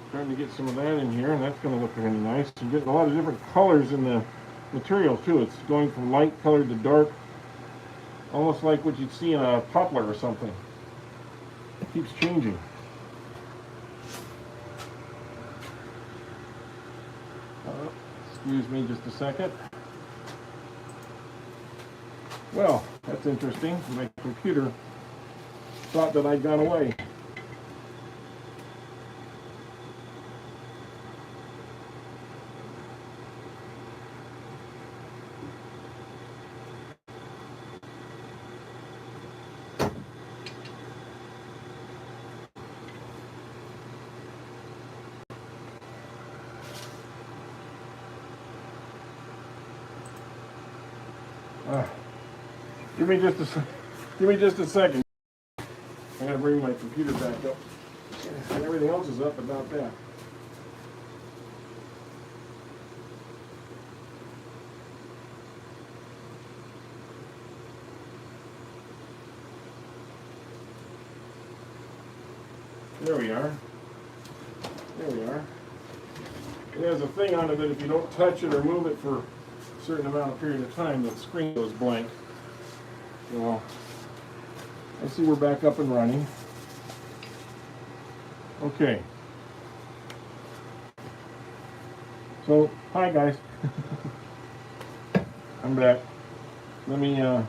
Starting to get some of that in here, and that's going to look really nice. You're getting a lot of different colors in the material too. It's going from light colored to dark, almost like what you'd see in a poplar or something. It keeps changing. Excuse me just a second. Well, that's interesting. My computer thought that I'd gone away. Give me just a second. I gotta bring my computer back up. And everything else is up about that. There we are. There we are. It has a thing on it that if you don't touch it or move it for a certain amount of period of time, the screen goes blank. So I see we're back up and running. Okay. So, hi guys. I'm back. Let me get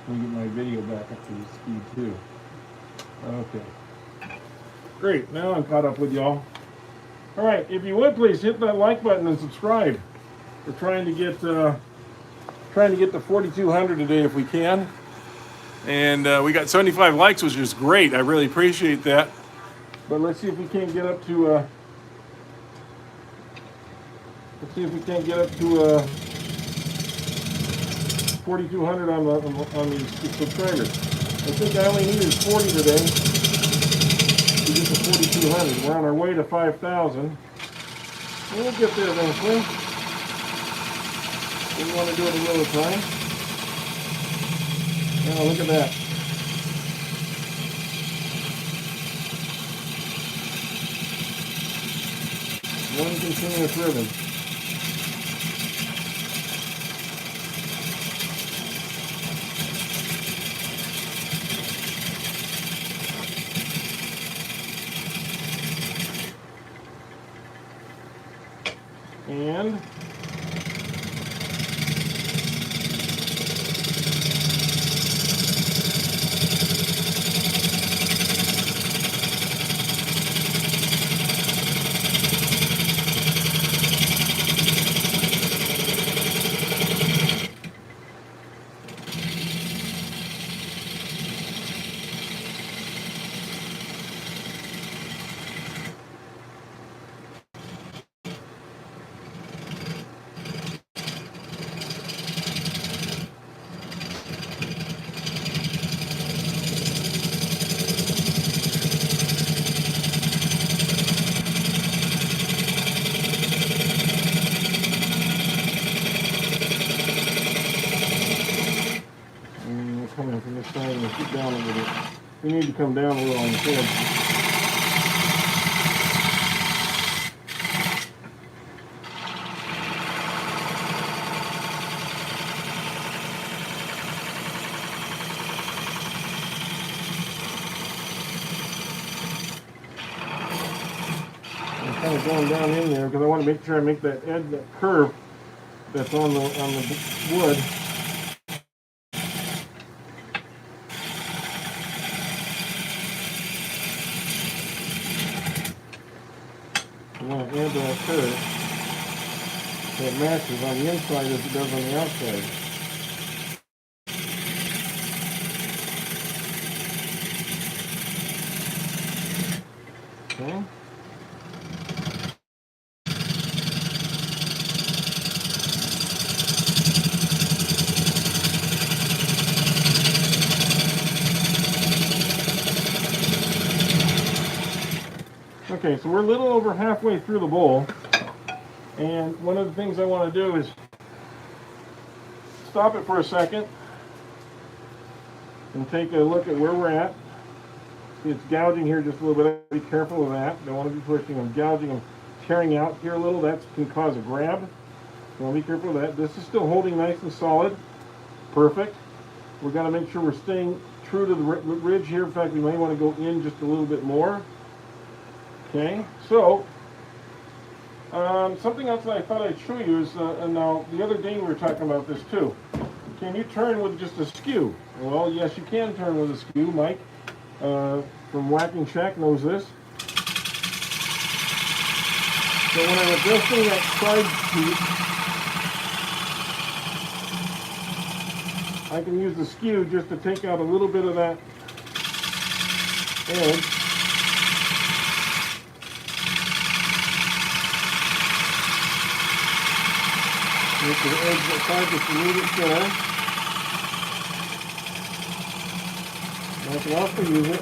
my video back up to speed too. Okay. Great. Now I'm caught up with y'all. All right. If you would please hit that like button and subscribe. We're trying to get to 4,200 today if we can. And we got 75 likes, which is great. I really appreciate that. But let's see if we can't get up to 4,200 on these subscribers. I think I only needed 40 today to get to 4,200. We're on our way to 5,000. We'll get there eventually. We want to do it a little time. Now look at that. One continuous ribbon. And coming from this side and keep down a little bit. We need to come down a little on the edge. I'm kind of going down in there because I want to make sure I make that edge, that curve that's on the wood. I want to add that curve so it matches on the inside as it does on the outside. Okay. Okay, so we're a little over halfway through the bowl, and one of the things I want to do is stop it for a second and take a look at where we're at. See, it's gouging here just a little bit. Be careful of that. Don't want to be pushing. I'm gouging. I'm tearing out here a little. That can cause a grab. So be careful of that. This is still holding nice and solid. Perfect. We've got to make sure we're staying true to the ridge here. In fact, we may want to go in just a little bit more. Okay, so something else that I thought I'd show you is, now the other day we were talking about this too. Can you turn with just a skew? Well, yes, you can turn with a skew. Mike from Whacking Shack knows this. So when I'm adjusting that side piece, I can use the skew just to take out a little bit of that edge. Make the edge that side just a little bit thinner. I can also use it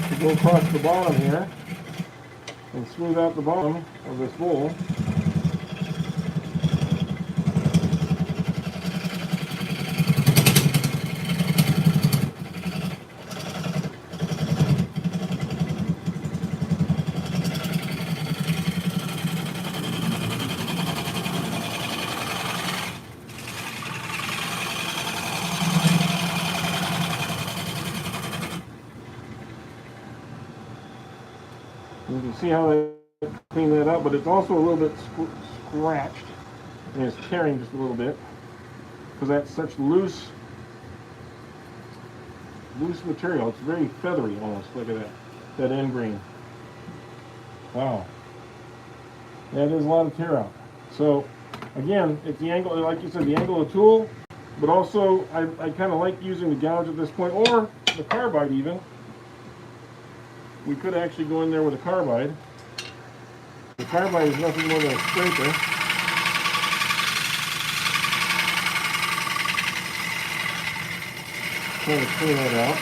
to go across the bottom here and smooth out the bottom of this bowl. You can see how I clean that up, but it's also a little bit scratched, and it's tearing just a little bit because that's such loose material. It's very feathery almost. Look at that end grain. Wow, that is a lot of tear out. So again, it's the angle, like you said, the angle of the tool But also, I kind of like using the gouge at this point, or the carbide even. We could actually go in there with a carbide. The carbide is nothing more than a scraper. Trying to clean that out.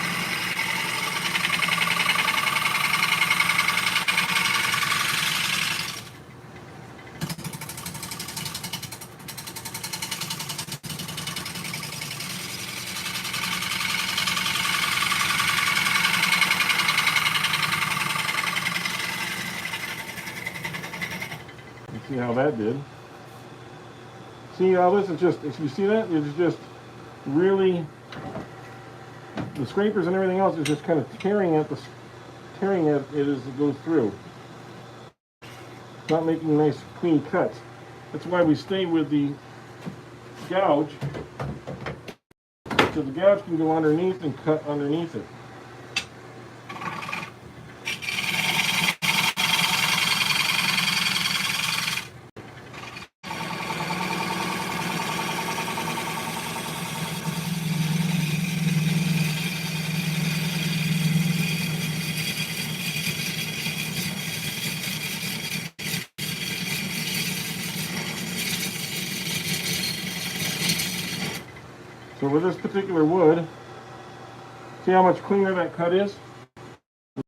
See how that did. See how this is just, if you see that, it's just really, the scrapers and everything else is just kind of tearing at it as it goes through. It's not making nice clean cuts. That's why we stay with the gouge, so the gouge can go underneath and cut underneath it. So with this particular wood, see how much cleaner that cut is?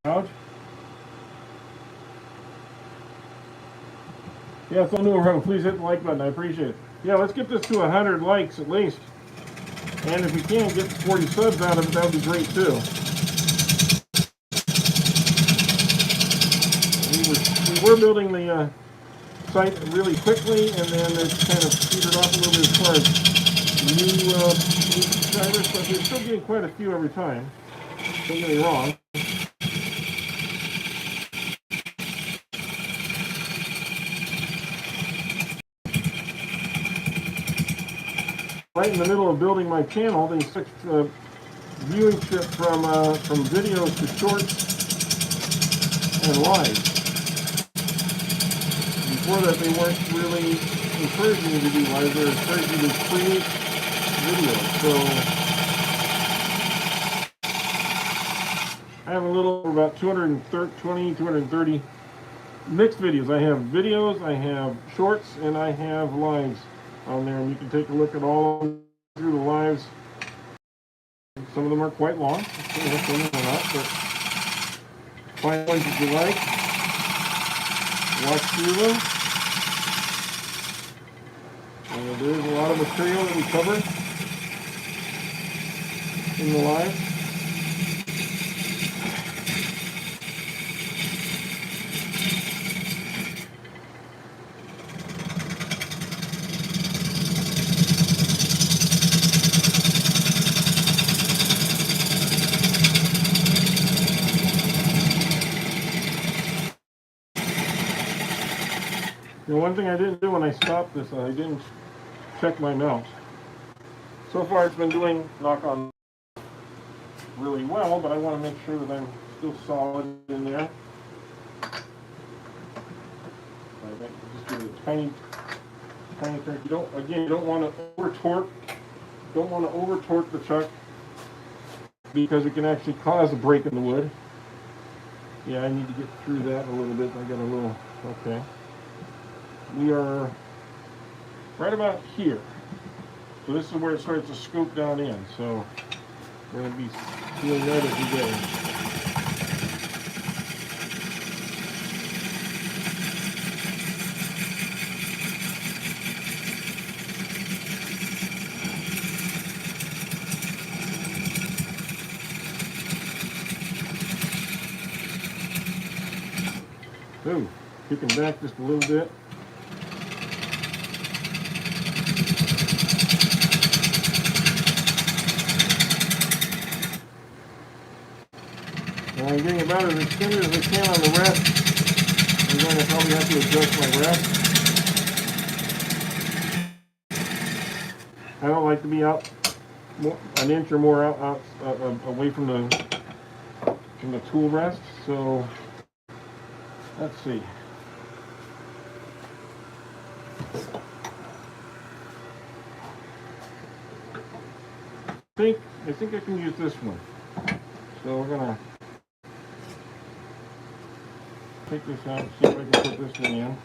Gouge. Yeah, if I'm new around, please hit the like button. I appreciate it. Yeah, let's get this to 100 likes at least. And if we can get 40 subs out of it, that would be great too. We were building the site really quickly, and then it kind of petered off a little bit as far as new subscribers, but we're still getting quite a few every time. Don't get me wrong. Right in the middle of building my channel, they switched viewing shift from videos to shorts and live. Before that, they weren't really encouraging you to do live; they were encouraging you to create videos. So I have a little over about 230 mixed videos. I have videos, I have shorts, and I have lives on there, and you can take a look at all through the lives. Some of them are quite long, some of them are not, but find ones that you like, watch through them. And there's a lot of material that we cover in the live. You know, one thing I didn't do when I stopped this, I didn't check my mount. So far it's been doing, knock on, really well, but I want to make sure that I'm still solid in there. Just give it a tiny turn. You don't want to over torque. Don't want to over torque the chuck because it can actually cause a break in the wood. Yeah, I need to get through that a little bit. I got a little, okay. We are right about here. So this is where it starts to scoop down in. So we're going to be doing that as we go. Ooh, kicking back just a little bit. And I'm getting about as extended as I can on the rest. I'm going to probably have to adjust my rest. I don't like to be out an inch or more out away from the tool rest. So let's see. think I can use this one. So we're gonna take this out and see if I can put this thing in.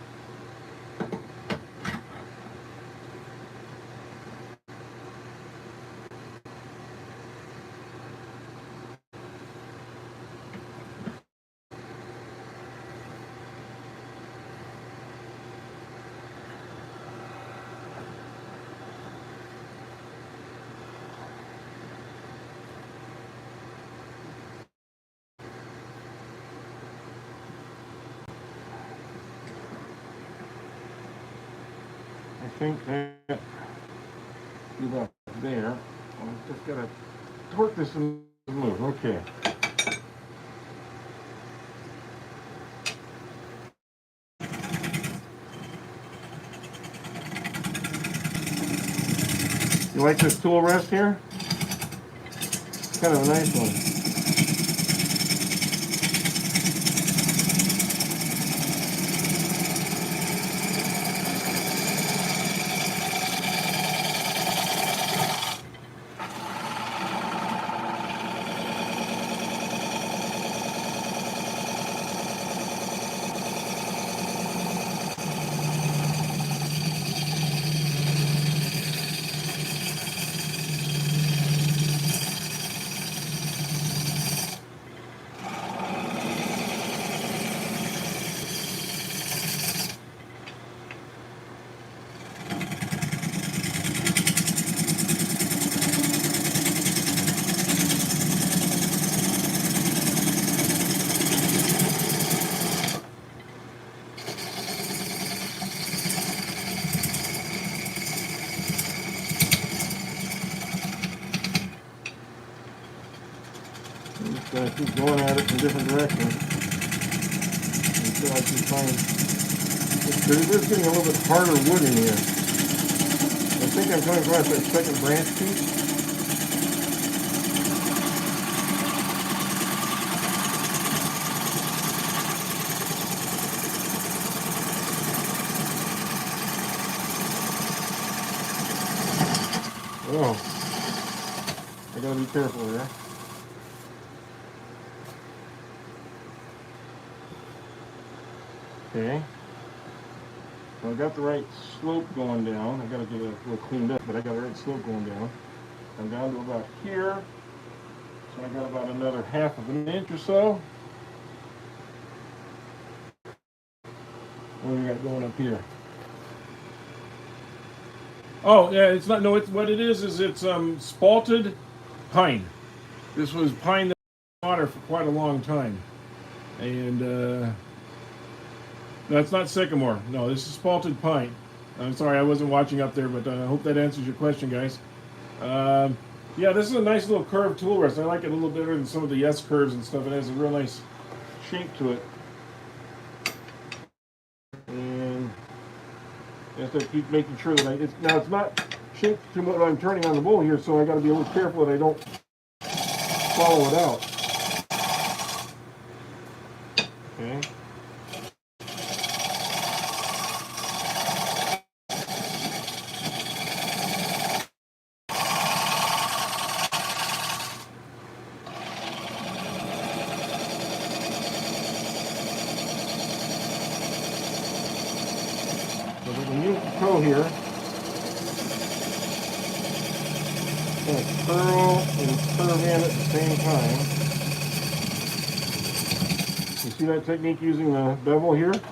I think that be about there. I just gotta torque this and move. Okay. You like this tool rest here? It's kind of a nice one. I'm just going to keep going at it from different directions until I can find. It is getting a little bit harder wood in here. I think I'm coming across that second branch piece. Oh, I gotta be careful there. Okay, so I got the right slope going down. I gotta get it a little cleaned up, but I got the right slope going down. I'm down to about here, so I got about another half of an inch or so. What do we got going up here? Oh yeah, it's not. No, it's what it is it's spalted pine. This was pine that was in water for quite a long time, and no, it's not sycamore. No, this is spalted pine. I'm sorry, I wasn't watching up there, but I hope that answers your question, guys. Yeah, this is a nice little curved tool rest. I like it a little better than some of the S curves and stuff. It has a real nice shape to it. And I have to keep making sure that it's not shaped to what I'm turning on the bowl here, so I got to be a little careful that I don't follow it out. Okay. So we can use the toe here. Kind of curl and curve in at the same time. You see that technique using the bevel here? And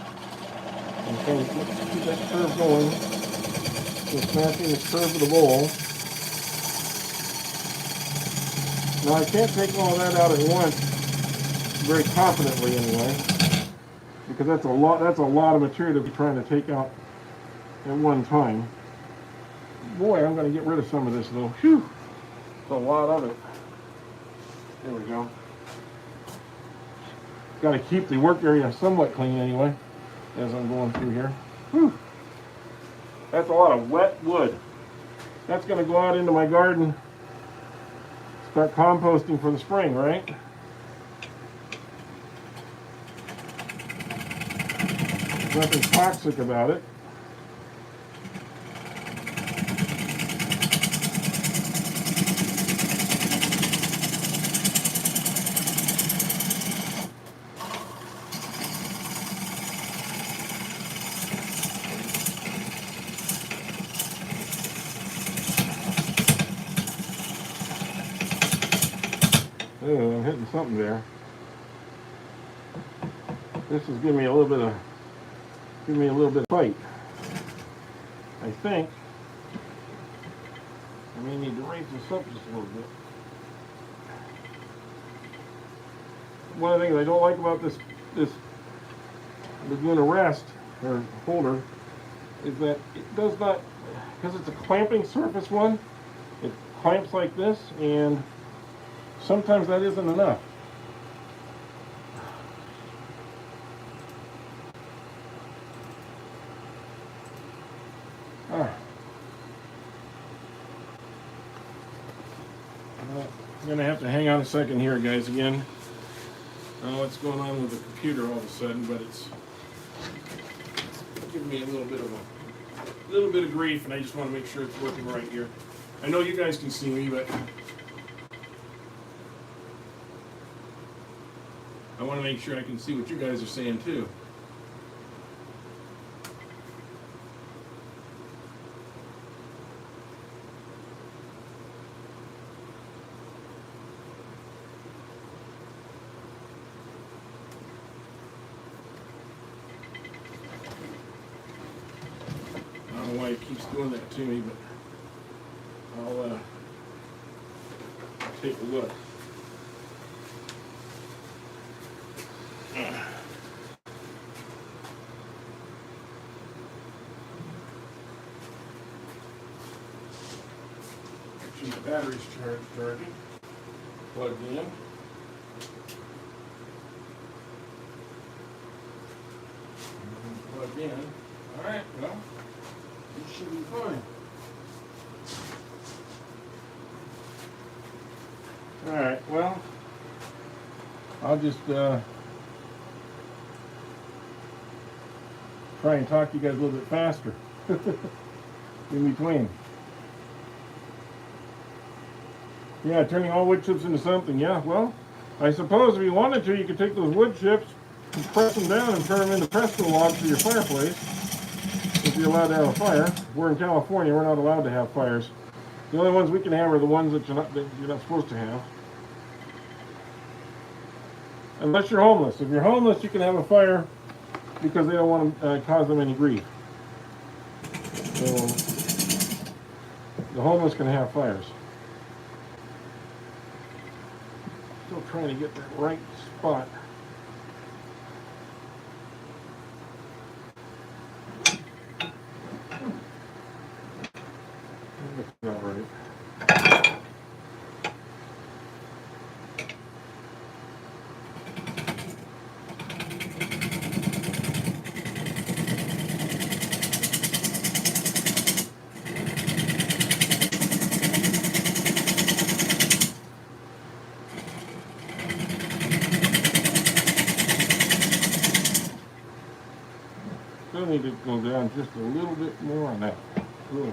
kind of keep that curve going. Just matching the curve of the bowl. Now I can't take all that out at once, very confidently anyway, because that's a lot of material to be trying to take out at one time. Boy, I'm going to get rid of some of this though. Whew, it's a lot of it. There we go. Got to keep the work area somewhat clean anyway, as I'm going through here. Whew. That's a lot of wet wood. That's going to go out into my garden. Start composting for the spring, right? There's nothing toxic about it. Oh, I'm hitting something there. This is giving me a little bit of fight. I think I may need to raise this up just a little bit. One of the things I don't like about this Laguna rest or holder is that it does not, because it's a clamping surface one, it clamps like this, and sometimes that isn't enough. I'm going to have to hang on a second here, guys, again. I don't know what's going on with the computer all of a sudden, but it's giving me a little bit of grief, and I just want to make sure it's working right here. I know you guys can see me, but I want to make sure I can see what you guys are saying too. I don't know why it keeps doing that to me, but I'll take a look. Actually, the battery's charging. Plugged in. Plugged in. All right, well, it should be fine. All right, well, I'll just try and talk to you guys a little bit faster in between. Yeah, turning all wood chips into something. Yeah, well, I suppose if you wanted to, you could take those wood chips and press them down and turn them into Presto logs for your fireplace. If you're allowed to have a fire. We're in California, we're not allowed to have fires. The only ones we can have are the ones that you're not supposed to have. Unless you're homeless. If you're homeless, you can have a fire because they don't want to cause them any grief. So the homeless can have fires. Still trying to get that right spot. That's not right. Still need to go down just a little bit more on that. Ooh.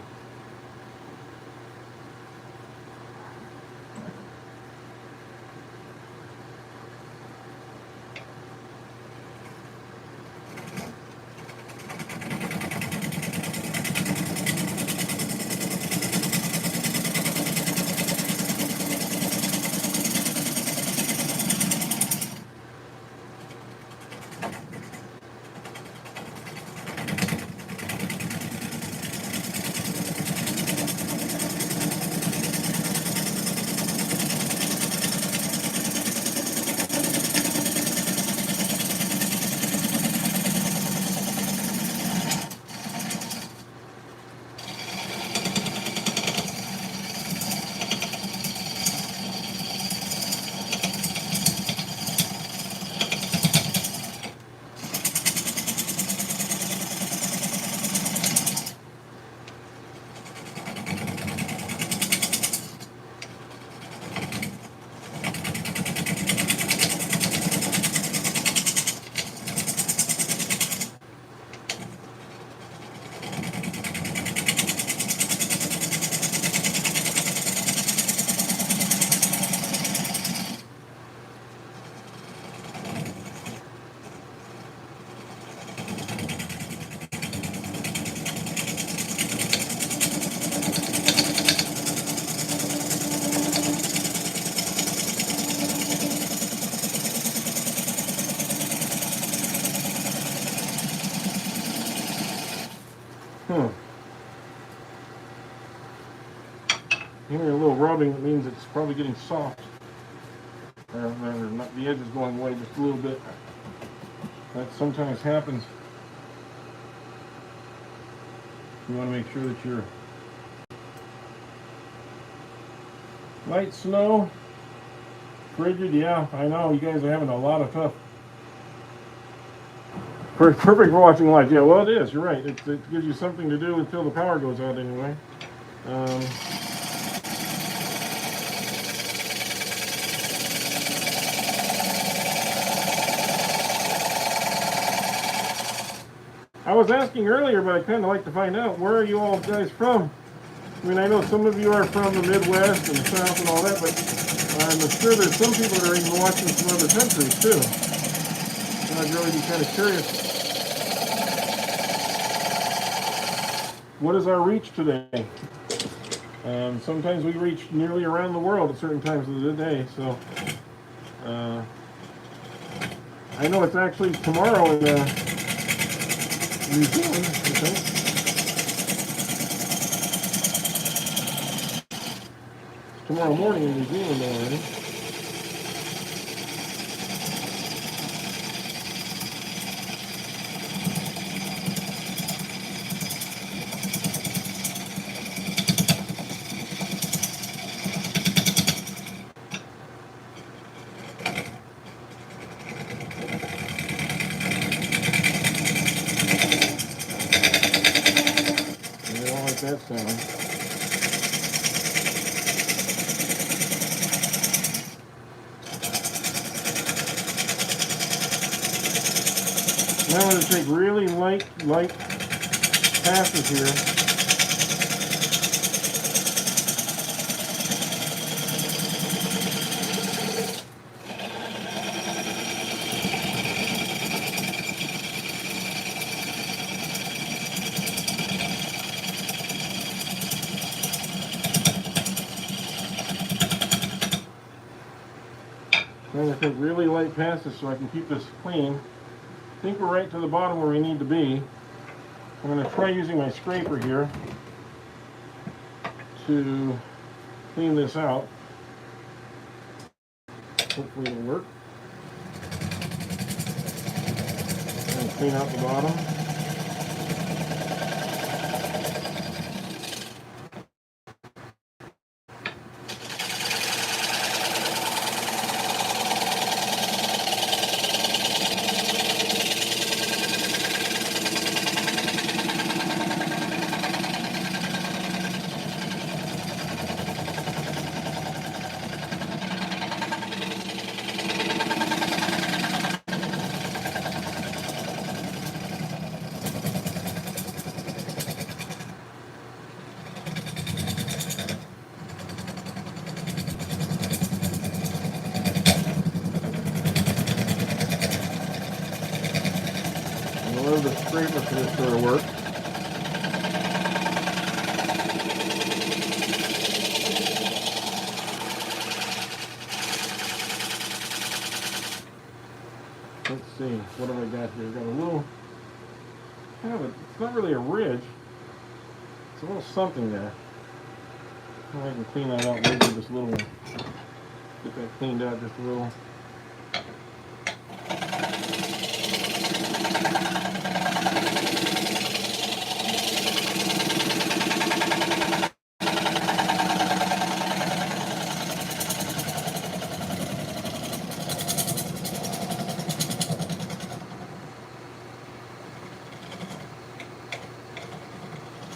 rubbing, it means it's probably getting soft. The edge is going away just a little bit. That sometimes happens. You want to make sure that your light snow, frigid, yeah, I know, you guys are having a lot of tough. Perfect for watching live. Yeah, well, it is. You're right. It gives you something to do until the power goes out anyway. I was asking earlier, but I kind of like to find out, where are you all guys from? I mean, I know some of you are from the Midwest and the South and all that, but I'm sure there's some people that are even watching from other countries, too. And I'd really be kind of curious. What is our reach today? Sometimes we reach nearly around the world at certain times of the day, so I know it's actually tomorrow in New Zealand, I think. It's tomorrow morning in New Zealand already. That sound. Now I'm going to take really light passes here. I'm going to take really light passes so I can keep this clean. I think we're right to the bottom where we need to be. I'm going to try using my scraper here to clean this out. Hopefully it'll work. And clean out the bottom. The scraper for this sort of work. Let's see, what have I got here? I've got a little, it's not really a ridge, it's a little something there. I can clean that out, maybe just a little, get that cleaned out just a little.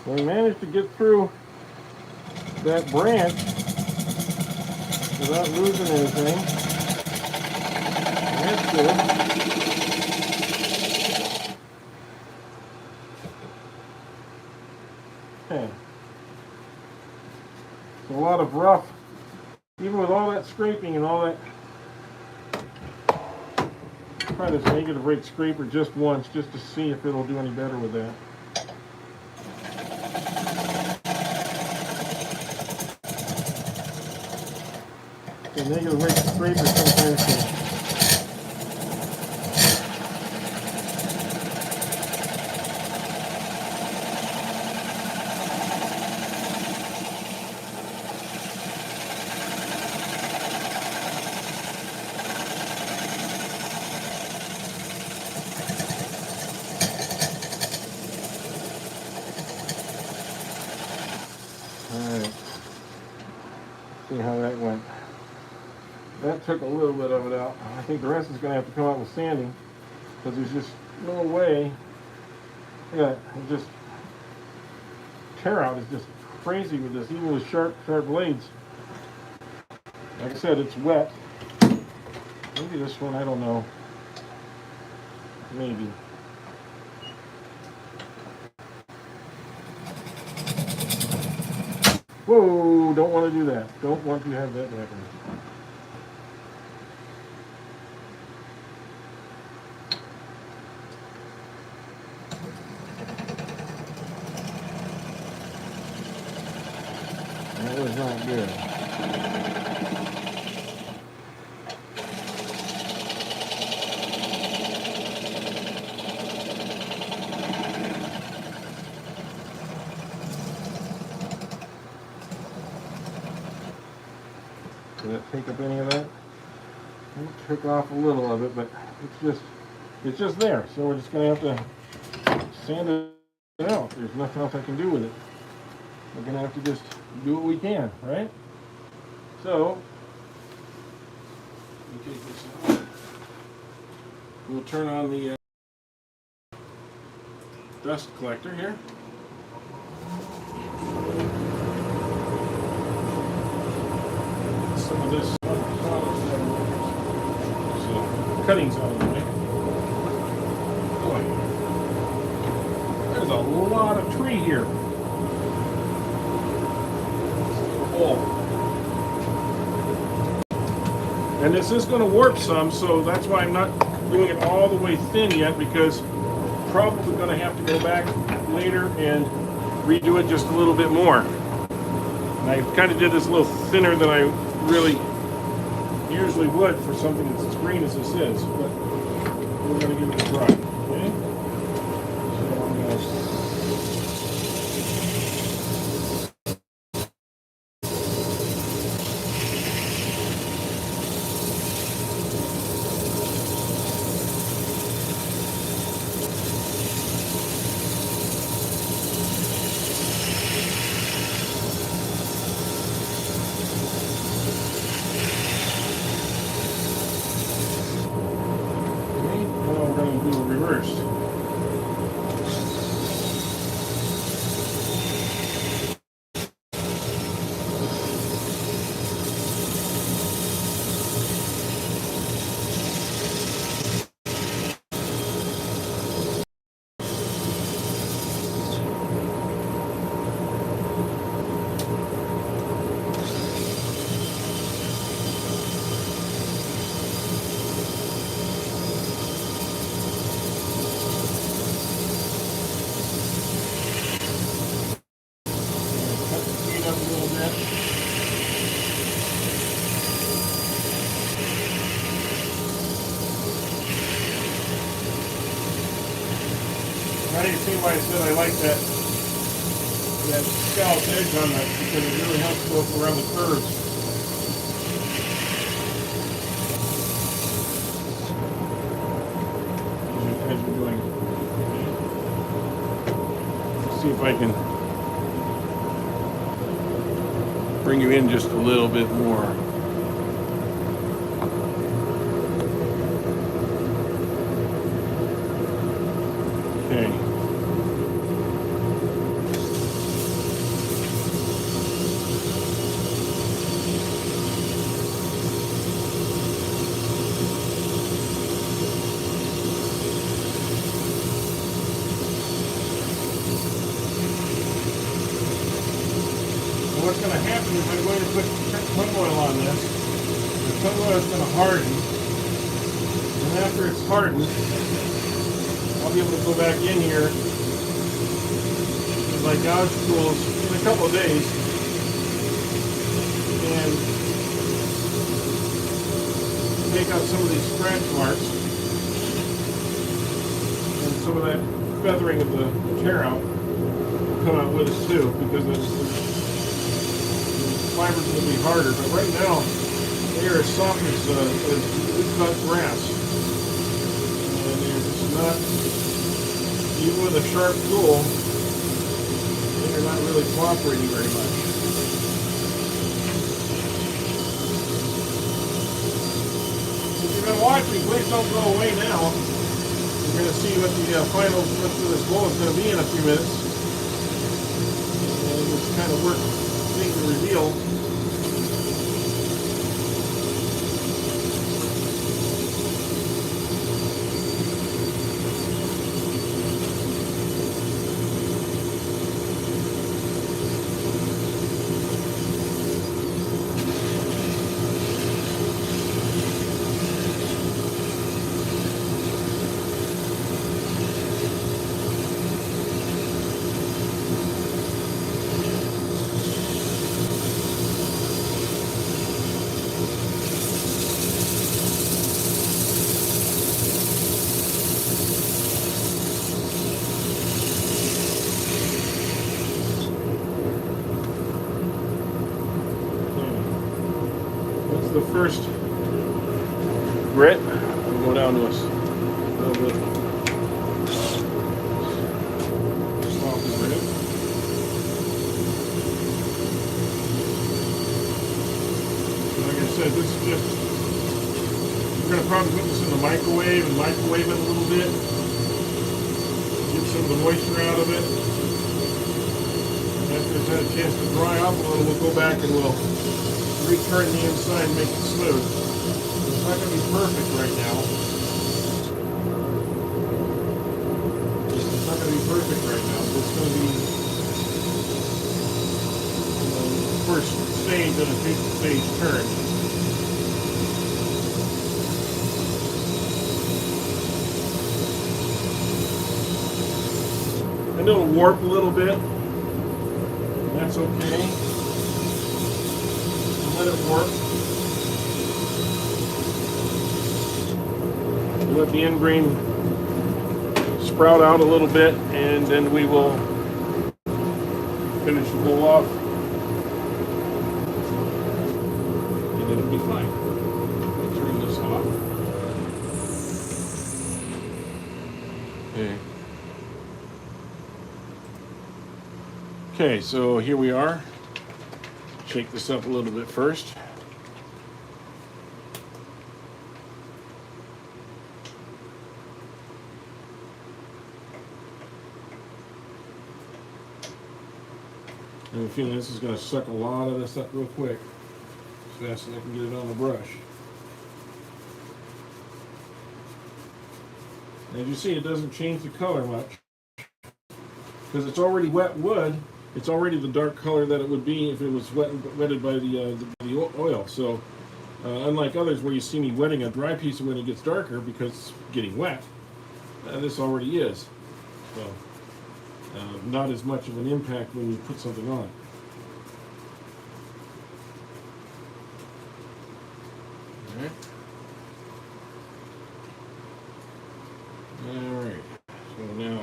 We managed to get through that branch without losing anything. That's good. Okay. So a lot of rough, even with all that scraping and all that. Try this negative rate scraper just once, just to see if it'll do any better with that. The negative rate scraper sometimes can That took a little bit of it out. I think the rest is going to have to come out with sanding because there's just no way. Yeah, it just tear out is just crazy with this, even with sharp blades. Like I said, it's wet. Maybe this one, I don't know. Maybe. Whoa, don't want to do that. Don't want to have that happen. That was not good. Did that take up any of that? It took off a little of it, but it's just there. So we're just going to have to sand it out. There's nothing else I can do with it. We're going to have to just do what we can, right? So, let me take this out. We'll turn on the dust collector here. Some of this cuttings out of the way. Boy, there's a lot of tree here. And this is going to warp some, so that's why I'm not doing it all the way thin yet, because I'm probably going to have to go back later and redo it just a little bit more. And I kind of did this a little thinner than I really usually would for something that's as green as this is, but we're going to give it a try. Okay? So I'm going to now you see why I said I like that scalloped edge on that, because it really helps go around the curves. As we're doing. Let's see if I can bring you in just a little bit more. Okay. What's going to happen is I'm going to put tung oil on this. The tung oil is going to harden. And after it's hardened, I'll be able to go back in here with my gouge tools in a couple of days and take out some of these scratch marks and some of that feathering of the tear out will come out with us too, because the fiber's going to be harder. But right now, they are as soft as cut grass. And they're just not, even with a sharp tool, they're not really cooperating very much. you've been watching, please don't go away now. We're going to see what the final look of this bowl is going to be in a few minutes. And just kind of work seeing the reveal. The first grit will go down to us a little bit soft grit. Like I said, this is just, we're going to probably put this in the microwave and microwave it a little bit, get some of the moisture out of it. And after it's had a chance to dry up a little, we'll go back and we'll return the inside and make it smooth. It's not going to be perfect right now. It's not going to be perfect right now, but it's going to be the first stage of a two-stage turn. And it'll warp a little bit. And that's okay. Let it work. Let the end grain sprout out a little bit, and then we will finish the bowl off, and it'll be fine. Turn this off. Okay. Okay, so here we are. Shake this up a little bit first. I have a feeling this is going to suck a lot of this up real quick, as fast as I can get it on the brush. And as you see, it doesn't change the color much, because it's already wet wood. It's already the dark color that it would be if it was wetted by the oil. So, unlike others where you see me wetting a dry piece of wood and it gets darker because it's getting wet, this already is. So, not as much of an impact when you put something on. All right. All right. So now.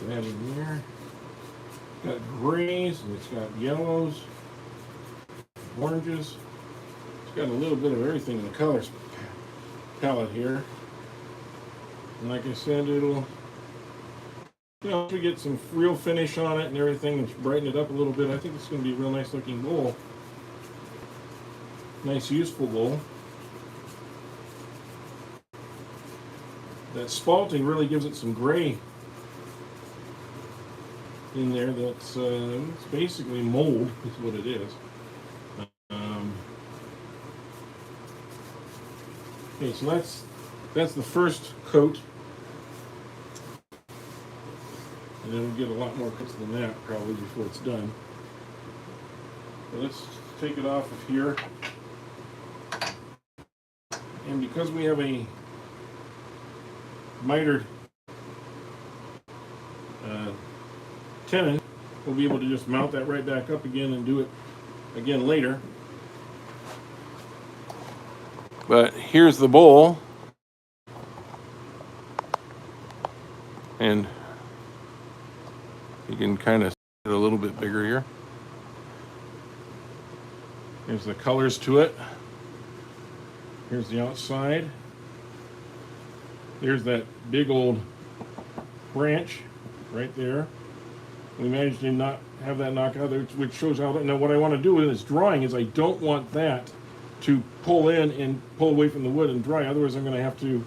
That in there. It's got grays and it's got yellows, oranges. It's got a little bit of everything in the colors palette here. And like I said, it'll, if we get some real finish on it and everything and brighten it up a little bit, I think it's going to be a real nice looking bowl. Nice, useful bowl. That spalting really gives it some gray in there. That's it's basically mold is what it is. Okay, so that's the first coat, and then we'll get a lot more coats than that probably before it's done. So let's take it off of here, and because we have a mitered tenon, we'll be able to just mount that right back up again and do it again later. But here's the bowl. And you can kind of see it a little bit bigger here. Here's the colors to it. Here's the outside. There's that big old branch right there. We managed to not have that knock out, which shows how. Now, what I want to do in this drawing is I don't want that to pull in and pull away from the wood and dry. Otherwise, I'm going to have to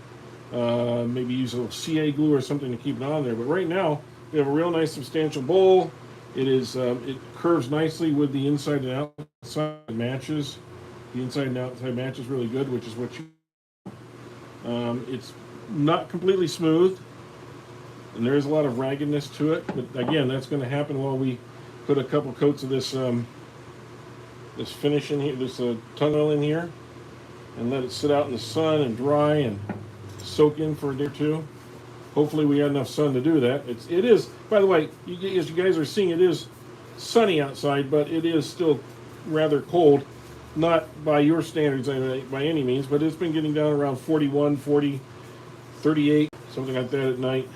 maybe use a little CA glue or something to keep it on there. But right now, we have a real nice substantial bowl. It is it curves nicely with the inside and outside matches. The inside and outside matches really good, which is what you. It's not completely smooth, and there is a lot of raggedness to it. But again, that's going to happen while we put a couple coats of this this finish in here, this tunnel in here, and let it sit out in the sun and dry and soak in for a day or two. Hopefully, we had enough sun to do that. It is. By the way, as you guys are seeing, it is sunny outside, but it is still rather cold. Not by your standards by any means, but it's been getting down around 41, 40, 38, something like that at night.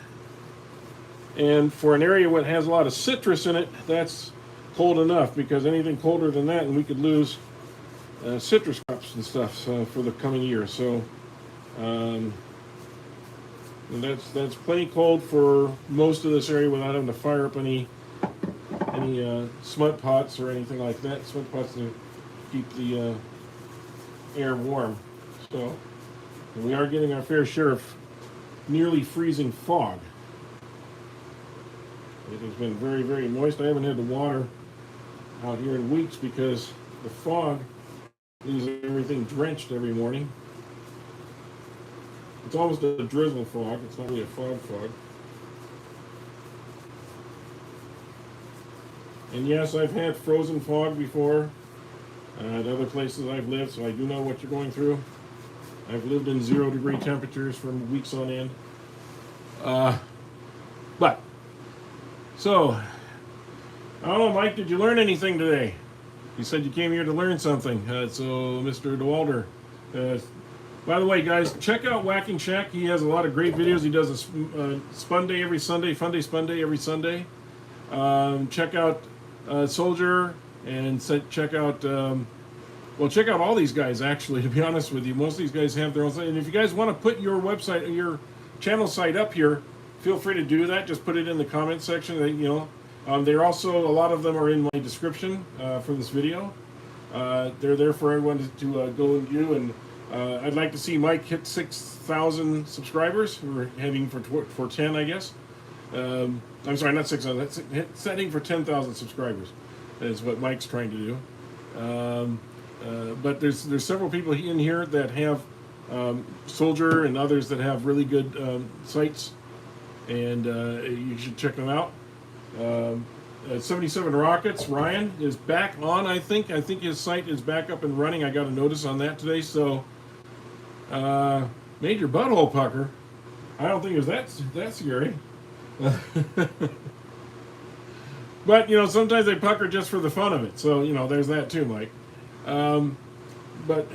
And for an area that has a lot of citrus in it, that's cold enough, because anything colder than that, and we could lose citrus crops and stuff for the coming year. So that's plenty cold for most of this area without having to fire up any smut pots or anything like that. Smut pots to keep the air warm. So we are getting our fair share of nearly freezing fog. It has been very, very moist. I haven't had to water out here in weeks because the fog leaves everything drenched every morning. It's almost a drizzle fog. It's not really a fog. And yes, I've had frozen fog before at other places I've lived, so I do know what you're going through. I've lived in 0-degree temperatures for weeks on end. So, I don't know, Mike, did you learn anything today? You said you came here to learn something. So, Mr. DeWalder, by the way, guys, check out Whacking Shack. He has a lot of great videos. He does a Spun Day every Sunday, Fun Day Spun Day every Sunday. Check out Soldier, and check out, check out all these guys, actually, to be honest with you. Most of these guys have their own site. And if you guys want to put your website, your channel site up here, feel free to do that. Just put it in the comment section. They're also, a lot of them are in my description for this video. They're there for everyone to go and view. And I'd like to see Mike hit 6,000 subscribers. We're heading for 10, I guess. I'm sorry, not 6,000. That's setting for 10,000 subscribers is what Mike's trying to do. But there's several people in here that have Soldier and others that have really good sites, and you should check them out. 77 Rockets, Ryan is back on. I think his site is back up and running. I got a notice on that today. So major butthole pucker. I don't think it was that scary. But sometimes they pucker just for the fun of it. So there's that too, Mike. But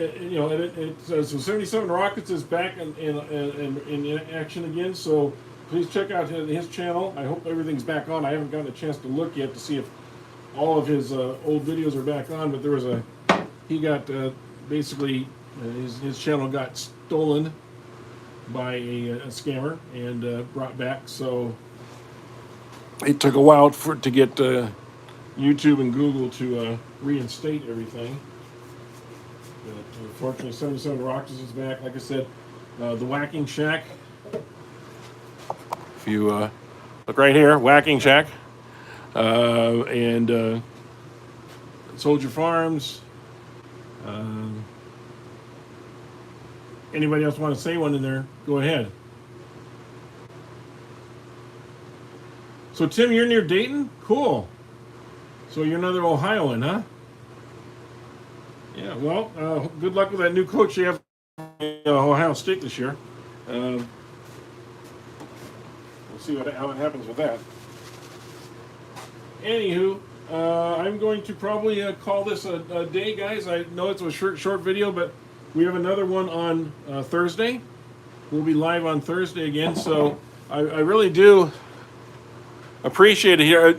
so 77 Rockets is back in action again. So please check out his channel. I hope everything's back on. I haven't gotten a chance to look yet to see if all of his old videos are back on. But he got basically his channel got stolen by a scammer and brought back. So it took a while to get YouTube and Google to reinstate everything. But unfortunately, 77 Rockets is back. Like I said, the Whacking Shack. If you look right here, Whacking Shack, and Soldier Farms. Anybody else want to say one in there? Go ahead. So Tim, you're near Dayton? Cool. So you're another Ohioan, huh? Yeah, well, good luck with that new coach you have at Ohio State this year. We'll see how it happens with that. Anywho, I'm going to probably call this a day, guys. I know it's a short video, but we have another one on Thursday. We'll be live on Thursday again, so I really do appreciate it here.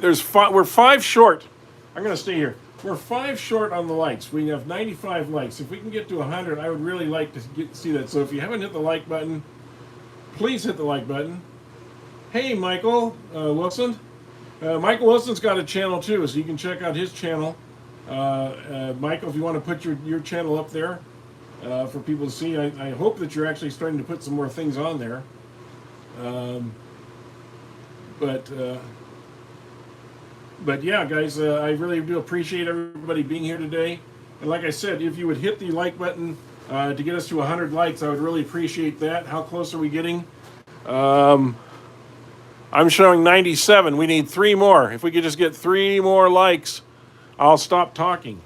We're 5 short. I'm going to stay here. We're 5 short on the likes. We have 95 likes. If we can get to 100, I would really like to see that. So if you haven't hit the like button, please hit the like button. Hey, Michael Wilson. Michael Wilson's got a channel too, so you can check out his channel. Michael, if you want to put your channel up there for people to see, I hope that you're actually starting to put some more things on there. But yeah, guys, I really do appreciate everybody being here today. And like I said, if you would hit the like button to get us to 100 likes, I would really appreciate that. How close are we getting? I'm showing 97. We need 3 more. If we could just get 3 more likes, I'll stop talking.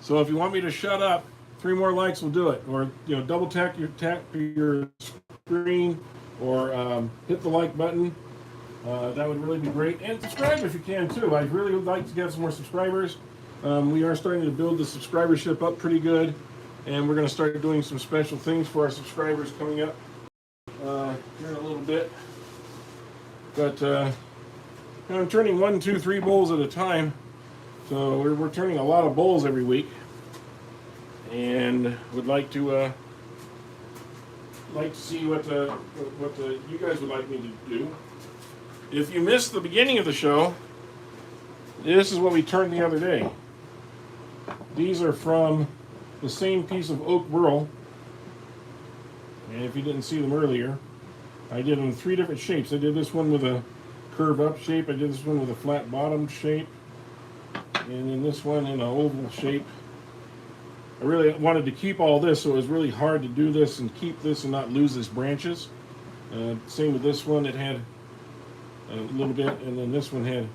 So if you want me to shut up, 3 more likes will do it. Or double tap your screen, or hit the like button. That would really be great. And subscribe if you can too. I'd really like to get some more subscribers. We are starting to build the subscribership up pretty good, and we're going to start doing some special things for our subscribers coming up here in a little bit. But I'm turning 1, 2, 3 bowls at a time, so we're turning a lot of bowls every week, and would like to see what you guys would like me to do. If you missed the beginning of the show, this is what we turned the other day. These are from the same piece of oak burl, and if you didn't see them earlier, I did them in 3 different shapes. I did this one with a curve up shape, I did this one with a flat bottom shape, and then this one in an oval shape. I really wanted to keep all this, so it was really hard to do this and keep this and not lose its branches. Same with this one, it had a little bit, and then this one had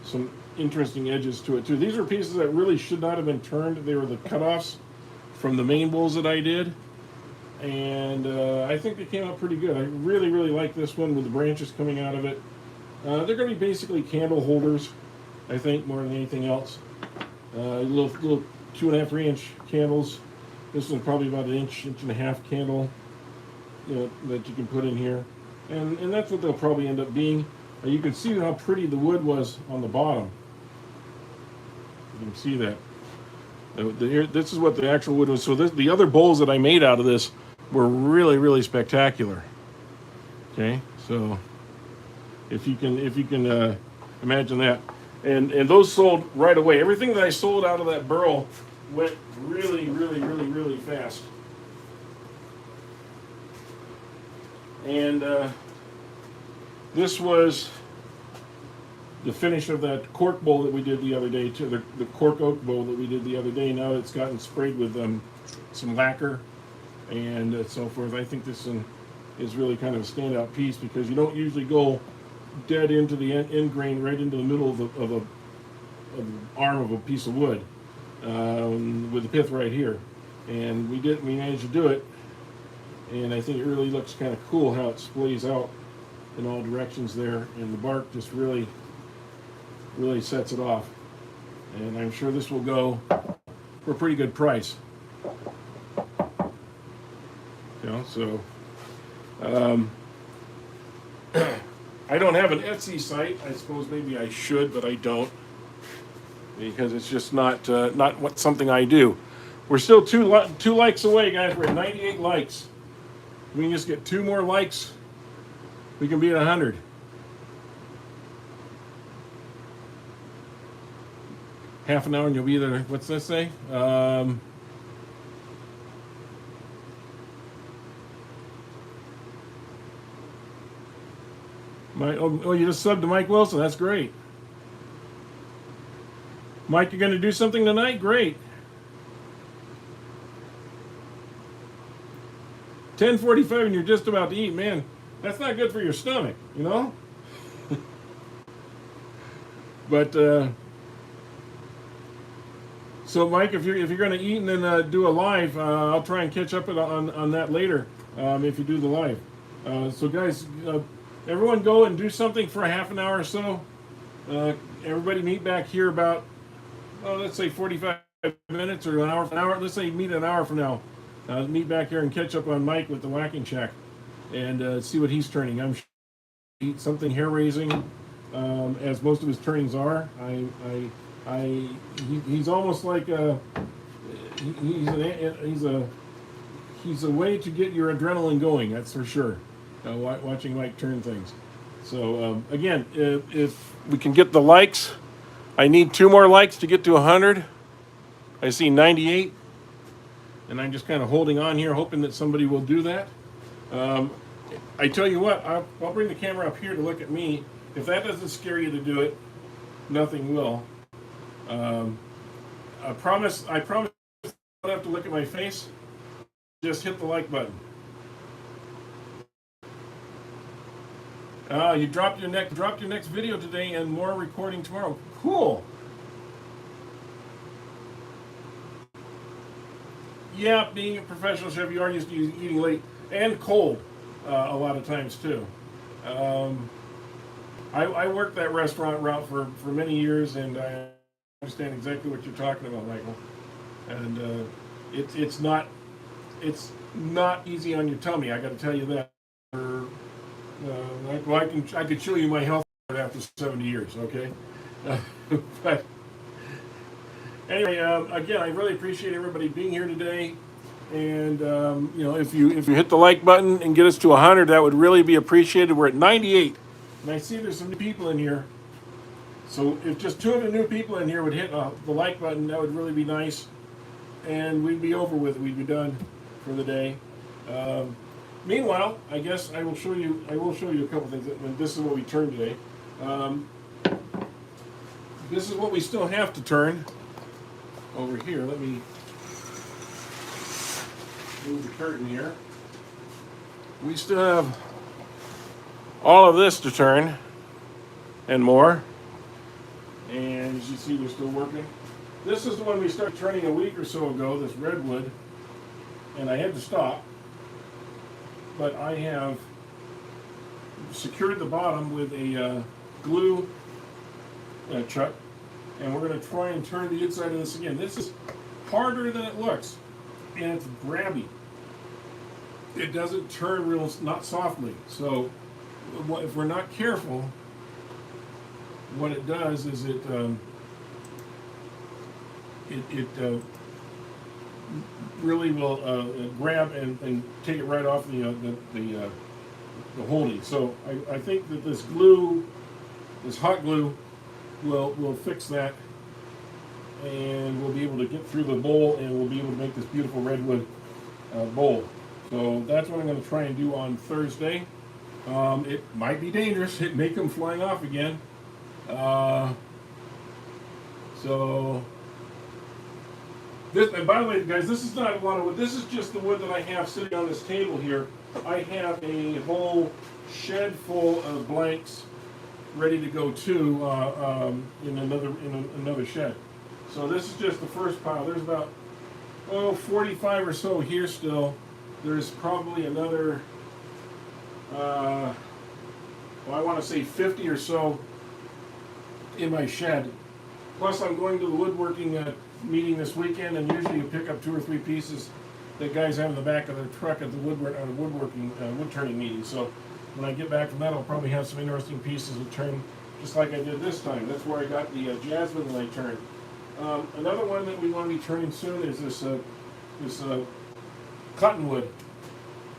some interesting edges to it too. These are pieces that really should not have been turned. They were the cutoffs from the main bowls that I did, and I think they came out pretty good. I really like this one with the branches coming out of it. They're going to be basically candle holders, I think, more than anything else. Little 2.5, 3 inch candles. This one's probably about an inch and a half candle, that you can put in here. And that's what they'll probably end up being. You can see how pretty the wood was on the bottom. You can see that. This is what the actual wood was. So the other bowls that I made out of this were really spectacular. Okay, so if you can imagine that, and those sold right away. Everything that I sold out of that burl went really fast. And this was the finish of that cork bowl that we did the other day too. The cork oak bowl that we did the other day. Now it's gotten sprayed with some lacquer and so forth. I think this one is really kind of a standout piece because you don't usually go dead into the end grain, right into the middle of an arm of a piece of wood with the pith right here. And we managed to do it. And I think it really looks kind of cool how it splays out in all directions there, and the bark just really sets it off. And I'm sure this will go for a pretty good price. So I don't have an Etsy site. I suppose maybe I should, but I don't, because it's just not something I do. We're still two likes away, guys. We're at 98 likes. We can just get 2 more likes. We can be at 100. Half an hour and you'll be there. What's this say? You just subbed to Mike Wilson. That's great. Mike, you're going to do something tonight? Great. 10:45 and you're just about to eat, man. That's not good for your stomach, But so Mike, if you're going to eat and then do a live, I'll try and catch up on that later. If you do the live. So guys, everyone go and do something for a half an hour or so. Everybody meet back here about let's say 45 minutes or an hour. Let's say meet an hour from now. Meet back here and catch up on Mike with the Whacking Shack and see what he's turning. I'm something hair-raising, as most of his turnings are. He's almost like he's a way to get your adrenaline going. That's for sure. Watching Mike turn things. So again, if we can get the likes, I need 2 more likes to get to 100. I see 98, and I'm just kind of holding on here, hoping that somebody will do that. I tell you what, I'll bring the camera up here to look at me. If that doesn't scare you to do it, nothing will. I promise you don't have to look at my face. Just hit the like button. You dropped your next video today and more recording tomorrow. Cool. Yeah, being a professional chef, you are used to eating late and cold a lot of times too. I worked that restaurant route for many years, and I understand exactly what you're talking about, Michael. And it's not easy on your tummy. I got to tell you that. I could show you my health after 70 years. Okay, but anyway, again, I really appreciate everybody being here today. And if you hit the like button and get us to 100, that would really be appreciated. We're at 98, and I see there's some new people in here. So if just 200 new people in here would hit the like button, that would really be nice, and we'd be over with it. We'd be done for the day. Meanwhile, I guess I will show you a couple things. This is what we turned today. This is what we still have to turn over here. Let me move the curtain here. We still have all of this to turn and more. And as you see, we're still working. This is the one we started turning a week or so ago, this redwood. And I had to stop. But I have secured the bottom with a glue chuck. And we're going to try and turn the inside of this again. This is harder than it looks. And it's grabby. It doesn't turn not softly. So if we're not careful, what it does is it really will grab and take it right off the holding. So I think that this glue, this hot glue, will fix that, and we'll be able to get through the bowl, and we'll be able to make this beautiful redwood bowl. So that's what I'm going to try and do on Thursday. It might be dangerous. It may come flying off again. So this, and by the way, guys, this is not a lot of wood. This is just the wood that I have sitting on this table here. I have a whole shed full of blanks ready to go too in another shed. So this is just the first pile. There's about 45 or so here still. There's probably another I want to say 50 or so in my shed. Plus I'm going to the woodworking meeting this weekend, and usually you pick up 2 or 3 pieces that guys have in the back of their truck at the woodworking wood turning meeting. So when I get back from that, I'll probably have some interesting pieces to turn, just like I did this time. That's where I got the jasmine that I turned. Another one that we want to be turning soon is this cottonwood,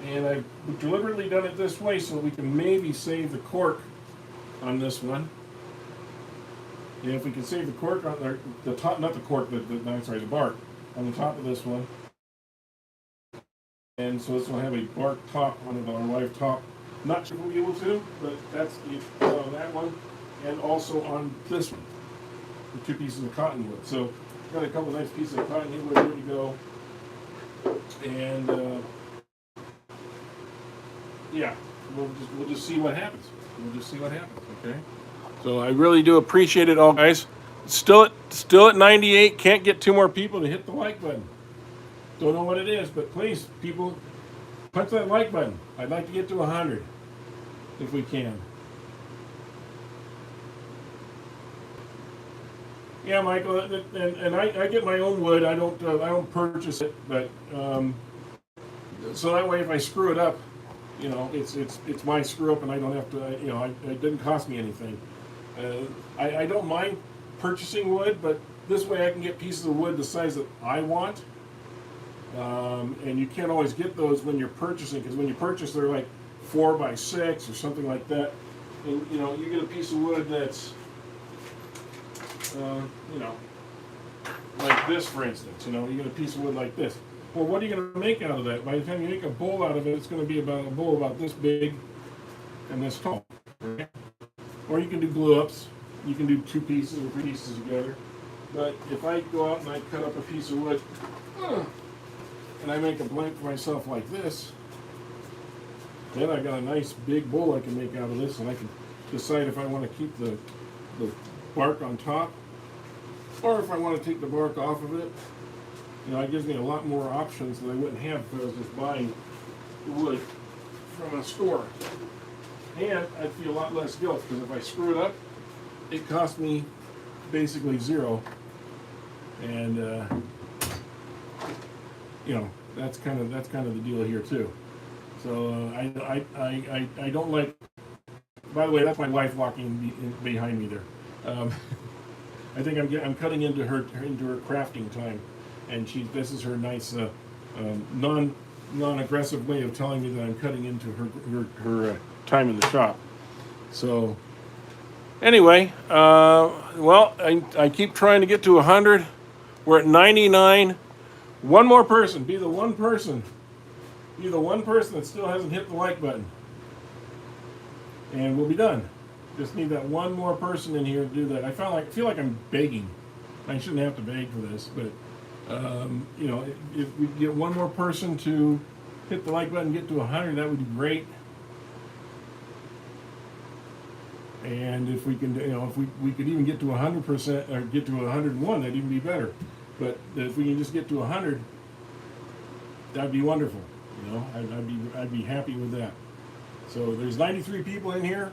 and I've deliberately done it this way so we can maybe save the cork on this one. And if we can save the cork on the top, not the cork, the bark on the top of this one. And so this will have a bark top on it, or a live top. Not sure if we'll be able to, but that's on that one, and also on this one, the 2 pieces of cottonwood. So got a couple nice pieces of cottonwood ready to go, and yeah, we'll just see what happens. We'll just see what happens. Okay. So I really do appreciate it all, guys. Still at 98. Can't get 2 more people to hit the like button. Don't know what it is, but please, people, punch that like button. I'd like to get to 100 if we can. Yeah, Michael, and I get my own wood. I don't purchase it, but so that way, if I screw it up, You know, it's my screw up, and I don't have to. You know, it didn't cost me anything. I don't mind purchasing wood, but this way I can get pieces of wood the size that I want. And you can't always get those when you're purchasing, because when you purchase, they're like 4 by 6 or something like that. And you know, you get a piece of wood that's, you know, like this, for instance. You know, you get a piece of wood like this. Well, what are you going to make out of that? By the time you make a bowl out of it, it's going to be about a bowl about this big and this tall. Right? Or you can do glue ups. You can do 2 pieces or 3 pieces together. But if I go out and I cut up a piece of wood, and I make a blank for myself like this, then I got a nice big bowl I can make out of this, and I can decide if I want to keep the bark on top, or if I want to take the bark off of it. You know, it gives me a lot more options that I wouldn't have if I was just buying wood from a store. And I'd feel a lot less guilt, because if I screw it up, it cost me basically zero. And you know, that's kind of the deal here too. So I don't like. By the way, that's my wife walking behind me there. I think I'm cutting into her crafting time, and this is her nice non-aggressive way of telling me that I'm cutting into her time in the shop. So anyway, well, I keep trying to get to 100. We're at 99. One more person. Be the one person that still hasn't hit the like button, and we'll be done. Just need that one more person in here to do that. I feel like I'm begging. I shouldn't have to beg for this, but you know, if we get one more person to hit the like button, get to 100, that would be great. And if we can, you know, if we could even get to 100% or get to 101, that'd even be better. But if we can just get to 100, that'd be wonderful. You know, I'd be happy with that. So there's 93 people in here.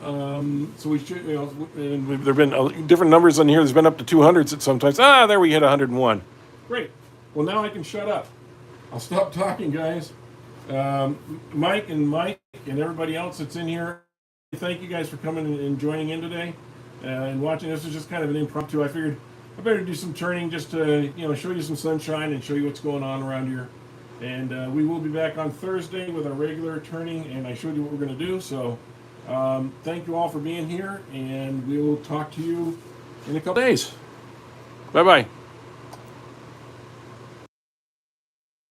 So we should, you know, and there've been different numbers on here. There's been up to 200s at sometimes. There we hit 101. Great. Well, now I can shut up. I'll stop talking, guys. Mike and everybody else that's in here, thank you guys for coming and joining in today and watching. This is just kind of an impromptu. I figured I better do some turning just to, you know, show you some sunshine and show you what's going on around here. And we will be back on Thursday with our regular turning, and I showed you what we're going to do. So thank you all for being here, and we will talk to you in a couple days. Bye-bye.